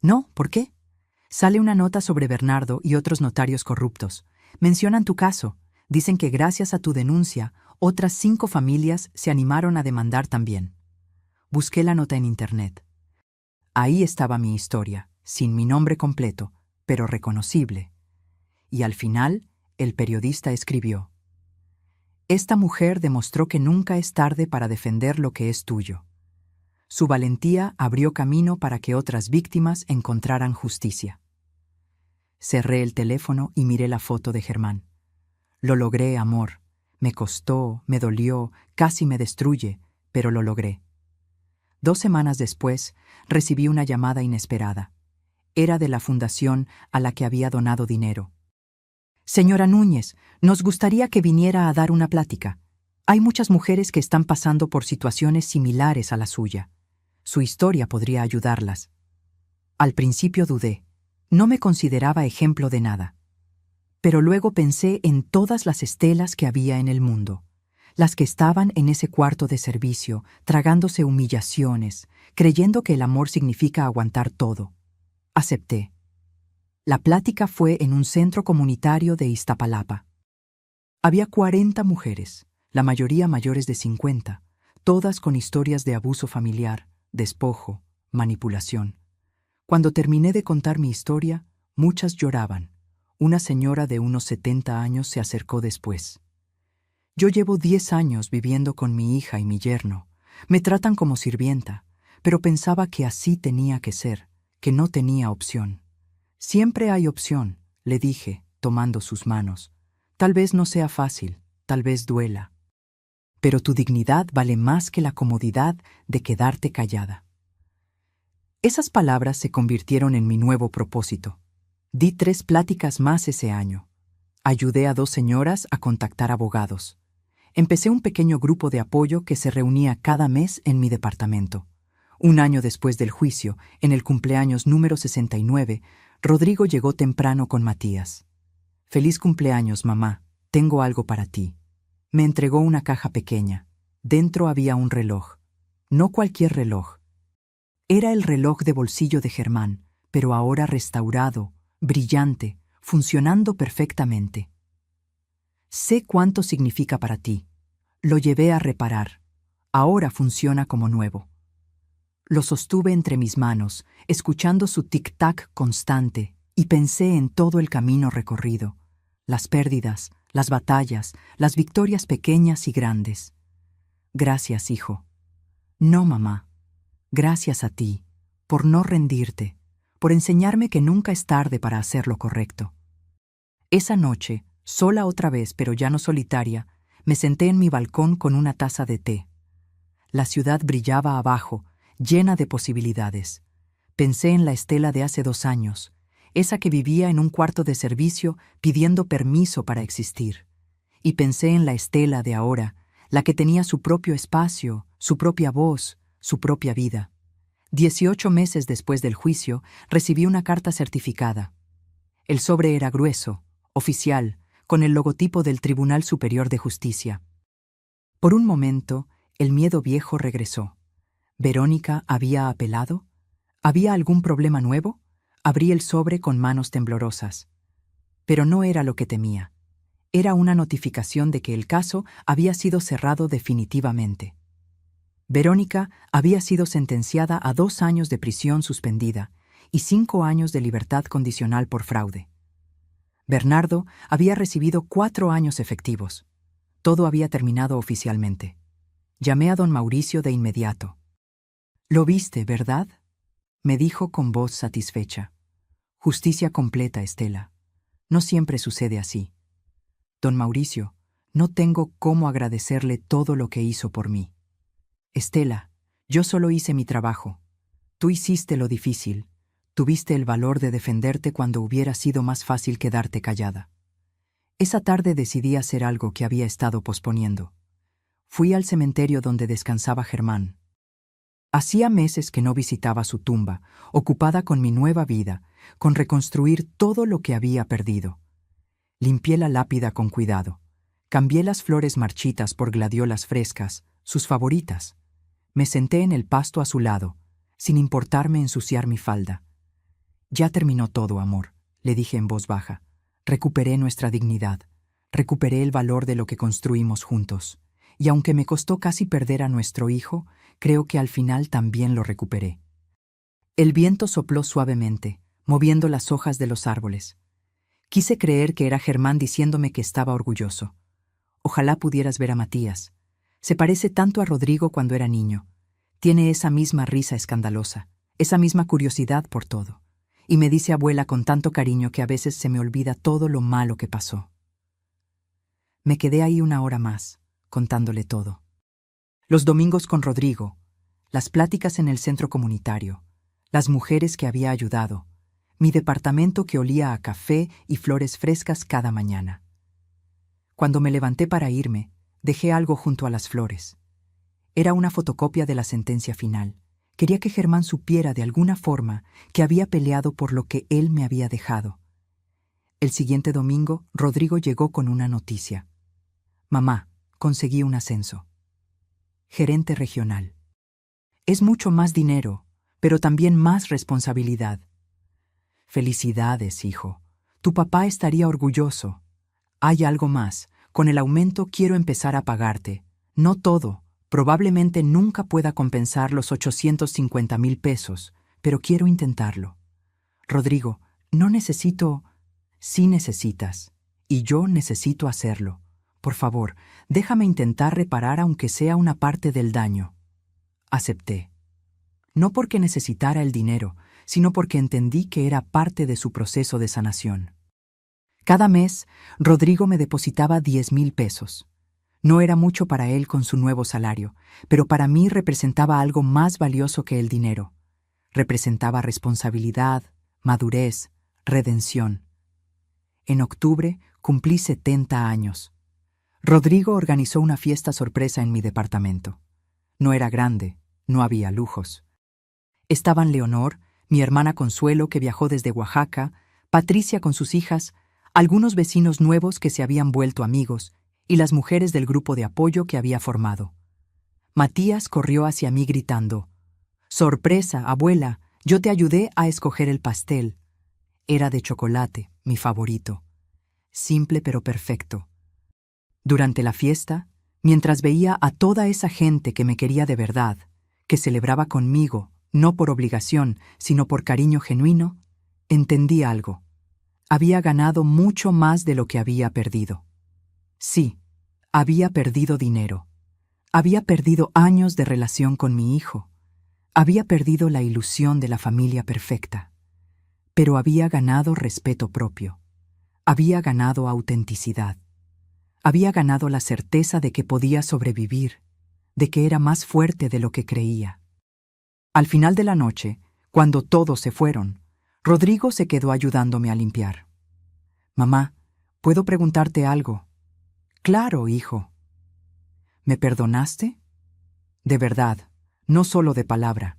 No, ¿por qué? Sale una nota sobre Bernardo y otros notarios corruptos. Mencionan tu caso. Dicen que gracias a tu denuncia, otras 5 familias se animaron a demandar también. Busqué la nota en internet. Ahí estaba mi historia, sin mi nombre completo, pero reconocible. Y al final, el periodista escribió: Esta mujer demostró que nunca es tarde para defender lo que es tuyo. Su valentía abrió camino para que otras víctimas encontraran justicia. Cerré el teléfono y miré la foto de Germán. Lo logré, amor. Me costó, me dolió, casi me destruye, pero lo logré. 2 semanas después, recibí una llamada inesperada. Era de la fundación a la que había donado dinero. Señora Núñez, nos gustaría que viniera a dar una plática. Hay muchas mujeres que están pasando por situaciones similares a la suya. Su historia podría ayudarlas. Al principio dudé. No me consideraba ejemplo de nada. Pero luego pensé en todas las Estelas que había en el mundo. Las que estaban en ese cuarto de servicio, tragándose humillaciones, creyendo que el amor significa aguantar todo. Acepté. La plática fue en un centro comunitario de Iztapalapa. Había 40 mujeres, la mayoría mayores de 50, todas con historias de abuso familiar, despojo, manipulación. Cuando terminé de contar mi historia, muchas lloraban. Una señora de unos 70 años se acercó después. Yo llevo 10 años viviendo con mi hija y mi yerno. Me tratan como sirvienta, pero pensaba que así tenía que ser, que no tenía opción. Siempre hay opción, le dije, tomando sus manos. Tal vez no sea fácil, tal vez duela. Pero tu dignidad vale más que la comodidad de quedarte callada. Esas palabras se convirtieron en mi nuevo propósito. Di 3 pláticas más ese año. Ayudé a 2 señoras a contactar abogados. Empecé un pequeño grupo de apoyo que se reunía cada mes en mi departamento. Un año después del juicio, en el cumpleaños número 69, Rodrigo llegó temprano con Matías. «Feliz cumpleaños, mamá. Tengo algo para ti». Me entregó una caja pequeña. Dentro había un reloj. No cualquier reloj. Era el reloj de bolsillo de Germán, pero ahora restaurado, brillante, funcionando perfectamente. Sé cuánto significa para ti. Lo llevé a reparar. Ahora funciona como nuevo. Lo sostuve entre mis manos, escuchando su tic-tac constante, y pensé en todo el camino recorrido, las pérdidas, las batallas, las victorias pequeñas y grandes. Gracias, hijo. No, mamá. Gracias a ti, por no rendirte, por enseñarme que nunca es tarde para hacer lo correcto. Esa noche, sola otra vez, pero ya no solitaria, me senté en mi balcón con una taza de té. La ciudad brillaba abajo, llena de posibilidades. Pensé en la Estela de hace 2 años, esa que vivía en un cuarto de servicio pidiendo permiso para existir. Y pensé en la Estela de ahora, la que tenía su propio espacio, su propia voz, su propia vida. 18 meses después del juicio, recibí una carta certificada. El sobre era grueso, oficial, con el logotipo del Tribunal Superior de Justicia. Por un momento, el miedo viejo regresó. ¿Verónica había apelado? ¿Había algún problema nuevo? Abrí el sobre con manos temblorosas. Pero no era lo que temía. Era una notificación de que el caso había sido cerrado definitivamente. Verónica había sido sentenciada a 2 años de prisión suspendida y 5 años de libertad condicional por fraude. Bernardo había recibido 4 años efectivos. Todo había terminado oficialmente. Llamé a don Mauricio de inmediato. «Lo viste, ¿verdad?», me dijo con voz satisfecha. «Justicia completa, Estela. No siempre sucede así. Don Mauricio, no tengo cómo agradecerle todo lo que hizo por mí. Estela, yo solo hice mi trabajo. Tú hiciste lo difícil. Tuviste el valor de defenderte cuando hubiera sido más fácil quedarte callada». Esa tarde decidí hacer algo que había estado posponiendo. Fui al cementerio donde descansaba Germán. Hacía meses que no visitaba su tumba, ocupada con mi nueva vida, con reconstruir todo lo que había perdido. Limpié la lápida con cuidado. Cambié las flores marchitas por gladiolas frescas, sus favoritas. Me senté en el pasto a su lado, sin importarme ensuciar mi falda. «Ya terminó todo, amor», le dije en voz baja. «Recuperé nuestra dignidad. Recuperé el valor de lo que construimos juntos. Y aunque me costó casi perder a nuestro hijo, creo que al final también lo recuperé». El viento sopló suavemente, moviendo las hojas de los árboles. Quise creer que era Germán diciéndome que estaba orgulloso. «Ojalá pudieras ver a Matías. Se parece tanto a Rodrigo cuando era niño. Tiene esa misma risa escandalosa, esa misma curiosidad por todo. Y me dice abuela con tanto cariño que a veces se me olvida todo lo malo que pasó». Me quedé ahí una hora más, contándole todo. Los domingos con Rodrigo, las pláticas en el centro comunitario, las mujeres que había ayudado, mi departamento que olía a café y flores frescas cada mañana. Cuando me levanté para irme, dejé algo junto a las flores. Era una fotocopia de la sentencia final. Quería que Germán supiera de alguna forma que había peleado por lo que él me había dejado. El siguiente domingo, Rodrigo llegó con una noticia. «Mamá, conseguí un ascenso. Gerente regional. Es mucho más dinero, pero también más responsabilidad». «Felicidades, hijo. Tu papá estaría orgulloso. Hay algo más. Con el aumento quiero empezar a pagarte. No todo. Probablemente nunca pueda compensar los 850,000 pesos, pero quiero intentarlo. Rodrigo, no necesito...». «Sí necesitas, y yo necesito hacerlo. Por favor, déjame intentar reparar aunque sea una parte del daño». Acepté. No porque necesitara el dinero, sino porque entendí que era parte de su proceso de sanación. Cada mes, Rodrigo me depositaba 10,000 pesos. No era mucho para él con su nuevo salario, pero para mí representaba algo más valioso que el dinero. Representaba responsabilidad, madurez, redención. En octubre cumplí 70 años. Rodrigo organizó una fiesta sorpresa en mi departamento. No era grande, no había lujos. Estaban Leonor, mi hermana Consuelo, que viajó desde Oaxaca, Patricia con sus hijas, algunos vecinos nuevos que se habían vuelto amigos, y las mujeres del grupo de apoyo que había formado. Matías corrió hacia mí gritando: «¡Sorpresa, abuela! Yo te ayudé a escoger el pastel». Era de chocolate, mi favorito. Simple pero perfecto. Durante la fiesta, mientras veía a toda esa gente que me quería de verdad, que celebraba conmigo, no por obligación, sino por cariño genuino, entendí algo. Había ganado mucho más de lo que había perdido. Sí, había perdido dinero. Había perdido años de relación con mi hijo. Había perdido la ilusión de la familia perfecta. Pero había ganado respeto propio. Había ganado autenticidad. Había ganado la certeza de que podía sobrevivir, de que era más fuerte de lo que creía. Al final de la noche, cuando todos se fueron, Rodrigo se quedó ayudándome a limpiar. «Mamá, ¿puedo preguntarte algo?» «Claro, hijo». «¿Me perdonaste?» «De verdad, no solo de palabra».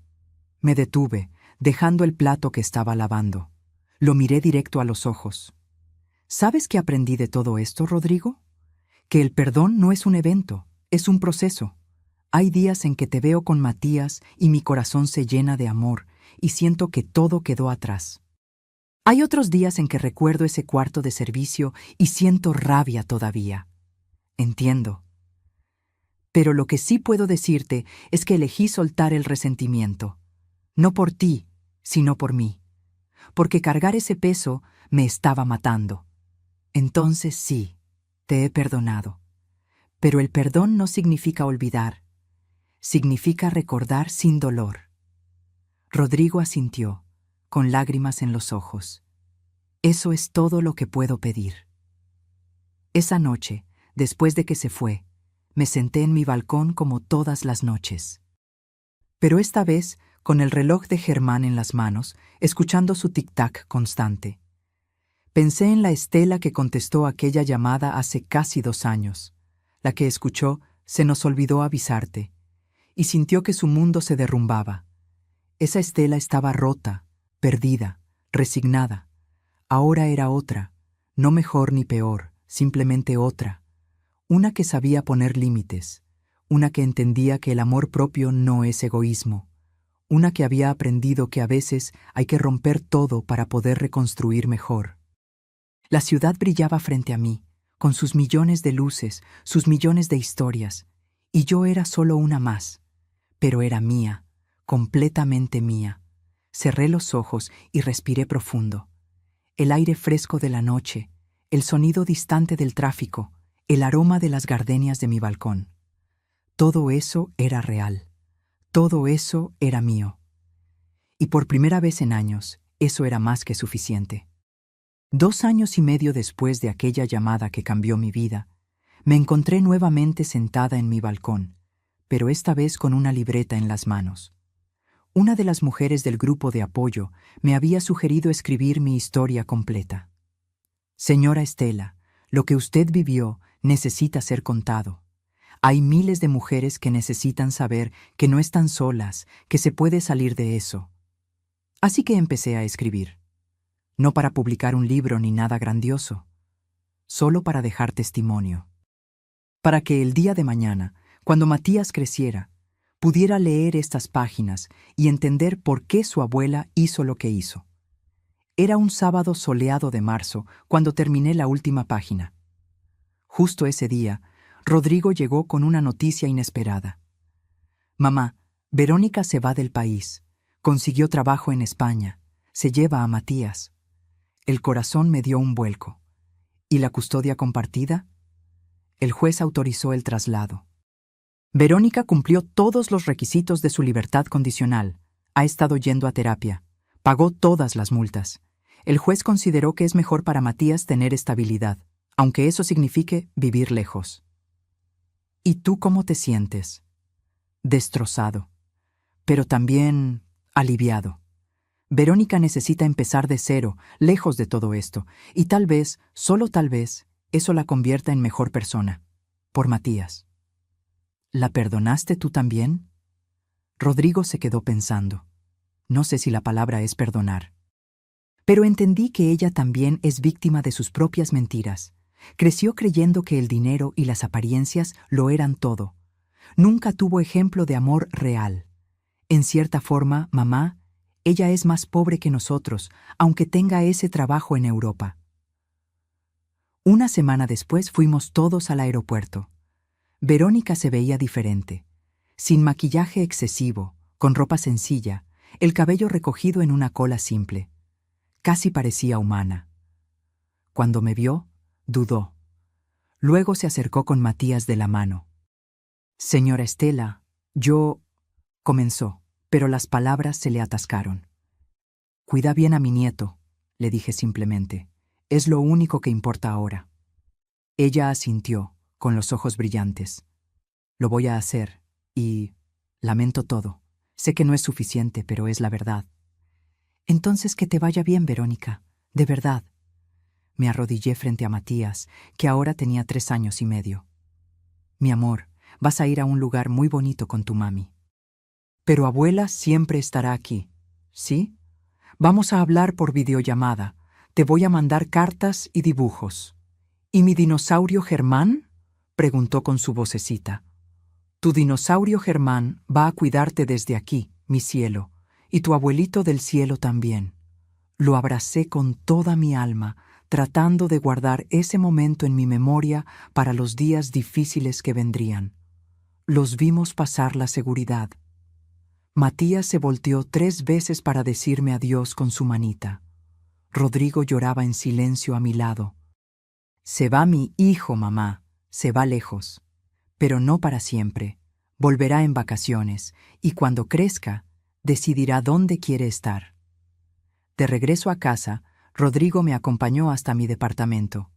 Me detuve, dejando el plato que estaba lavando. Lo miré directo a los ojos. «¿Sabes qué aprendí de todo esto, Rodrigo? Que el perdón no es un evento, es un proceso. Hay días en que te veo con Matías y mi corazón se llena de amor y siento que todo quedó atrás. Hay otros días en que recuerdo ese cuarto de servicio y siento rabia todavía. Entiendo. Pero lo que sí puedo decirte es que elegí soltar el resentimiento. No por ti, sino por mí. Porque cargar ese peso me estaba matando. Entonces sí, te he perdonado. Pero el perdón no significa olvidar. Significa recordar sin dolor. Rodrigo asintió, con lágrimas en los ojos. Eso es todo lo que puedo pedir. Esa noche, después de que se fue, me senté en mi balcón como todas las noches. Pero esta vez, con el reloj de Germán en las manos, escuchando su tic-tac constante. Pensé en la Estela que contestó aquella llamada hace casi 2 años, la que escuchó "Se nos olvidó avisarte", y sintió que su mundo se derrumbaba. Esa Estela estaba rota, perdida, resignada. Ahora era otra, no mejor ni peor, simplemente otra. Una que sabía poner límites, una que entendía que el amor propio no es egoísmo, una que había aprendido que a veces hay que romper todo para poder reconstruir mejor. La ciudad brillaba frente a mí, con sus millones de luces, sus millones de historias, y yo era solo una más, pero era mía, completamente mía. Cerré los ojos y respiré profundo. El aire fresco de la noche, el sonido distante del tráfico, el aroma de las gardenias de mi balcón. Todo eso era real. Todo eso era mío. Y por primera vez en años, eso era más que suficiente. 2 años y medio después de aquella llamada que cambió mi vida, me encontré nuevamente sentada en mi balcón, pero esta vez con una libreta en las manos. Una de las mujeres del grupo de apoyo me había sugerido escribir mi historia completa. Señora Estela, lo que usted vivió necesita ser contado. Hay miles de mujeres que necesitan saber que no están solas, que se puede salir de eso. Así que empecé a escribir. No para publicar un libro ni nada grandioso, solo para dejar testimonio. Para que el día de mañana, cuando Matías creciera, pudiera leer estas páginas y entender por qué su abuela hizo lo que hizo. Era un sábado soleado de marzo cuando terminé la última página. Justo ese día, Rodrigo llegó con una noticia inesperada. Mamá, Verónica se va del país. Consiguió trabajo en España. Se lleva a Matías. El corazón me dio un vuelco. ¿Y la custodia compartida? El juez autorizó el traslado. Verónica cumplió todos los requisitos de su libertad condicional. Ha estado yendo a terapia. Pagó todas las multas. El juez consideró que es mejor para Matías tener estabilidad, aunque eso signifique vivir lejos. ¿Y tú cómo te sientes? Destrozado, pero también aliviado. Verónica necesita empezar de cero, lejos de todo esto, y tal vez, solo tal vez, eso la convierta en mejor persona. Por Matías. ¿La perdonaste tú también? Rodrigo se quedó pensando. No sé si la palabra es perdonar. Pero entendí que ella también es víctima de sus propias mentiras. Creció creyendo que el dinero y las apariencias lo eran todo. Nunca tuvo ejemplo de amor real. En cierta forma, mamá, ella es más pobre que nosotros, aunque tenga ese trabajo en Europa. Una semana después fuimos todos al aeropuerto. Verónica se veía diferente, sin maquillaje excesivo, con ropa sencilla, el cabello recogido en una cola simple. Casi parecía humana. Cuando me vio, dudó. Luego se acercó con Matías de la mano. Señora Estela, yo... comenzó, pero las palabras se le atascaron. Cuida bien a mi nieto, le dije simplemente. Es lo único que importa ahora. Ella asintió, con los ojos brillantes. Lo voy a hacer, y... lamento todo. Sé que no es suficiente, pero es la verdad. Entonces que te vaya bien, Verónica, de verdad. Me arrodillé frente a Matías, que ahora tenía 3 años y medio. Mi amor, vas a ir a un lugar muy bonito con tu mami. Pero abuela siempre estará aquí, ¿sí? Vamos a hablar por videollamada. Te voy a mandar cartas y dibujos. ¿Y mi dinosaurio Germán? Preguntó con su vocecita. Tu dinosaurio Germán va a cuidarte desde aquí, mi cielo, y tu abuelito del cielo también. Lo abracé con toda mi alma, tratando de guardar ese momento en mi memoria para los días difíciles que vendrían. Los vimos pasar la seguridad. Matías se volteó 3 veces para decirme adiós con su manita. Rodrigo lloraba en silencio a mi lado. Se va mi hijo, mamá, se va lejos, pero no para siempre. volverá en vacaciones y cuando crezca, decidirá dónde quiere estar. De regreso a casa, Rodrigo me acompañó hasta mi departamento.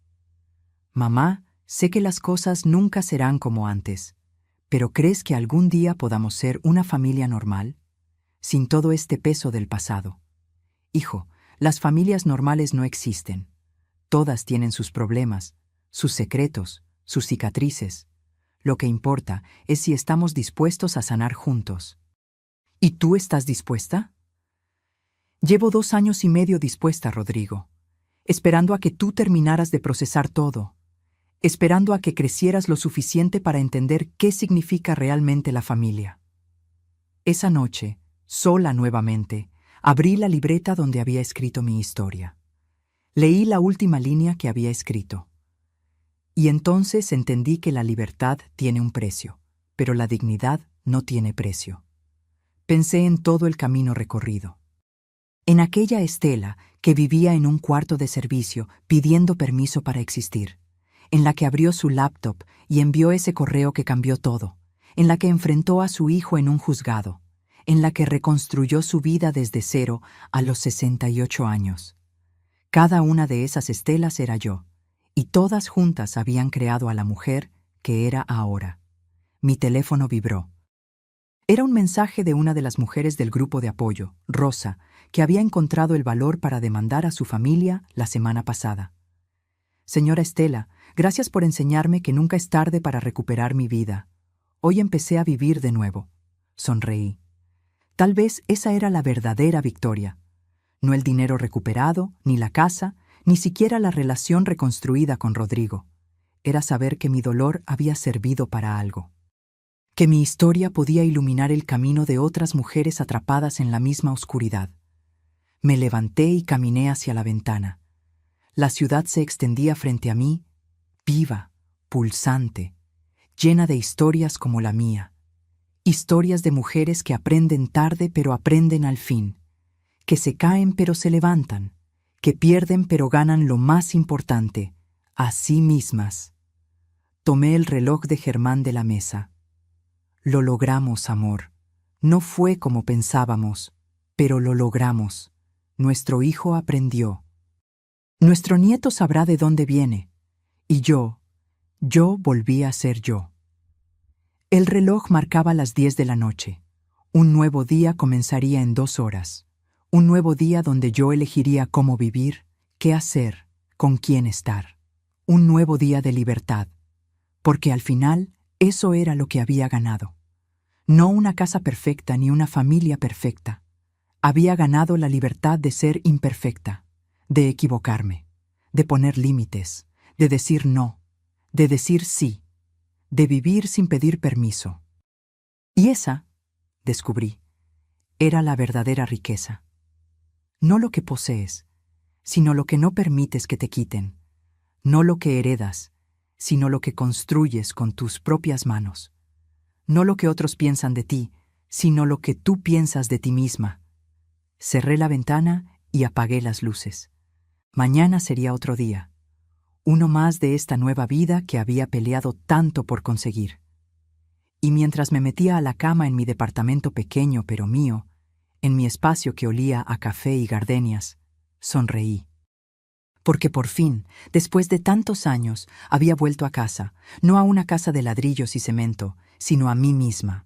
Mamá, sé que las cosas nunca serán como antes, pero ¿crees que algún día podamos ser una familia normal? Sin todo este peso del pasado. Hijo, las familias normales no existen. Todas tienen sus problemas, sus secretos, sus cicatrices. Lo que importa es si estamos dispuestos a sanar juntos. ¿Y tú estás dispuesta? Llevo 2 años y medio dispuesta, Rodrigo, esperando a que tú terminaras de procesar todo, esperando a que crecieras lo suficiente para entender qué significa realmente la familia. Esa noche, sola nuevamente, abrí la libreta donde había escrito mi historia. Leí la última línea que había escrito. Y entonces entendí que la libertad tiene un precio, pero la dignidad no tiene precio. Pensé en todo el camino recorrido. En aquella Estela que vivía en un cuarto de servicio pidiendo permiso para existir, en la que abrió su laptop y envió ese correo que cambió todo, en la que enfrentó a su hijo en un juzgado, en la que reconstruyó su vida desde cero a los 68 años. Cada una de esas Estelas era yo, y todas juntas habían creado a la mujer que era ahora. Mi teléfono vibró. Era un mensaje de una de las mujeres del grupo de apoyo, Rosa, que había encontrado el valor para demandar a su familia la semana pasada. Señora Estela, gracias por enseñarme que nunca es tarde para recuperar mi vida. Hoy empecé a vivir de nuevo. Sonreí. Tal vez esa era la verdadera victoria. No el dinero recuperado, ni la casa, ni siquiera la relación reconstruida con Rodrigo. Era saber que mi dolor había servido para algo. Que mi historia podía iluminar el camino de otras mujeres atrapadas en la misma oscuridad. Me levanté y caminé hacia la ventana. La ciudad se extendía frente a mí, viva, pulsante, llena de historias como la mía. Historias de mujeres que aprenden tarde pero aprenden al fin, que se caen pero se levantan, que pierden pero ganan lo más importante, a sí mismas. Tomé el reloj de Germán de la mesa. Lo logramos, amor. No fue como pensábamos, pero lo logramos. Nuestro hijo aprendió. Nuestro nieto sabrá de dónde viene. Y yo volví a ser yo. El reloj marcaba las 10 de la noche. Un nuevo día comenzaría en 2 horas. Un nuevo día donde yo elegiría cómo vivir, qué hacer, con quién estar. Un nuevo día de libertad. Porque al final, eso era lo que había ganado. No una casa perfecta ni una familia perfecta. Había ganado la libertad de ser imperfecta, de equivocarme, de poner límites, de decir no, de decir sí, de vivir sin pedir permiso. Y esa, descubrí, era la verdadera riqueza. No lo que posees, sino lo que no permites que te quiten. No lo que heredas, sino lo que construyes con tus propias manos. No lo que otros piensan de ti, sino lo que tú piensas de ti misma. Cerré la ventana y apagué las luces. Mañana sería otro día. Uno más de esta nueva vida que había peleado tanto por conseguir. Y mientras me metía a la cama en mi departamento pequeño pero mío, en mi espacio que olía a café y gardenias, sonreí. Porque por fin, después de tantos años, había vuelto a casa, no a una casa de ladrillos y cemento, sino a mí misma.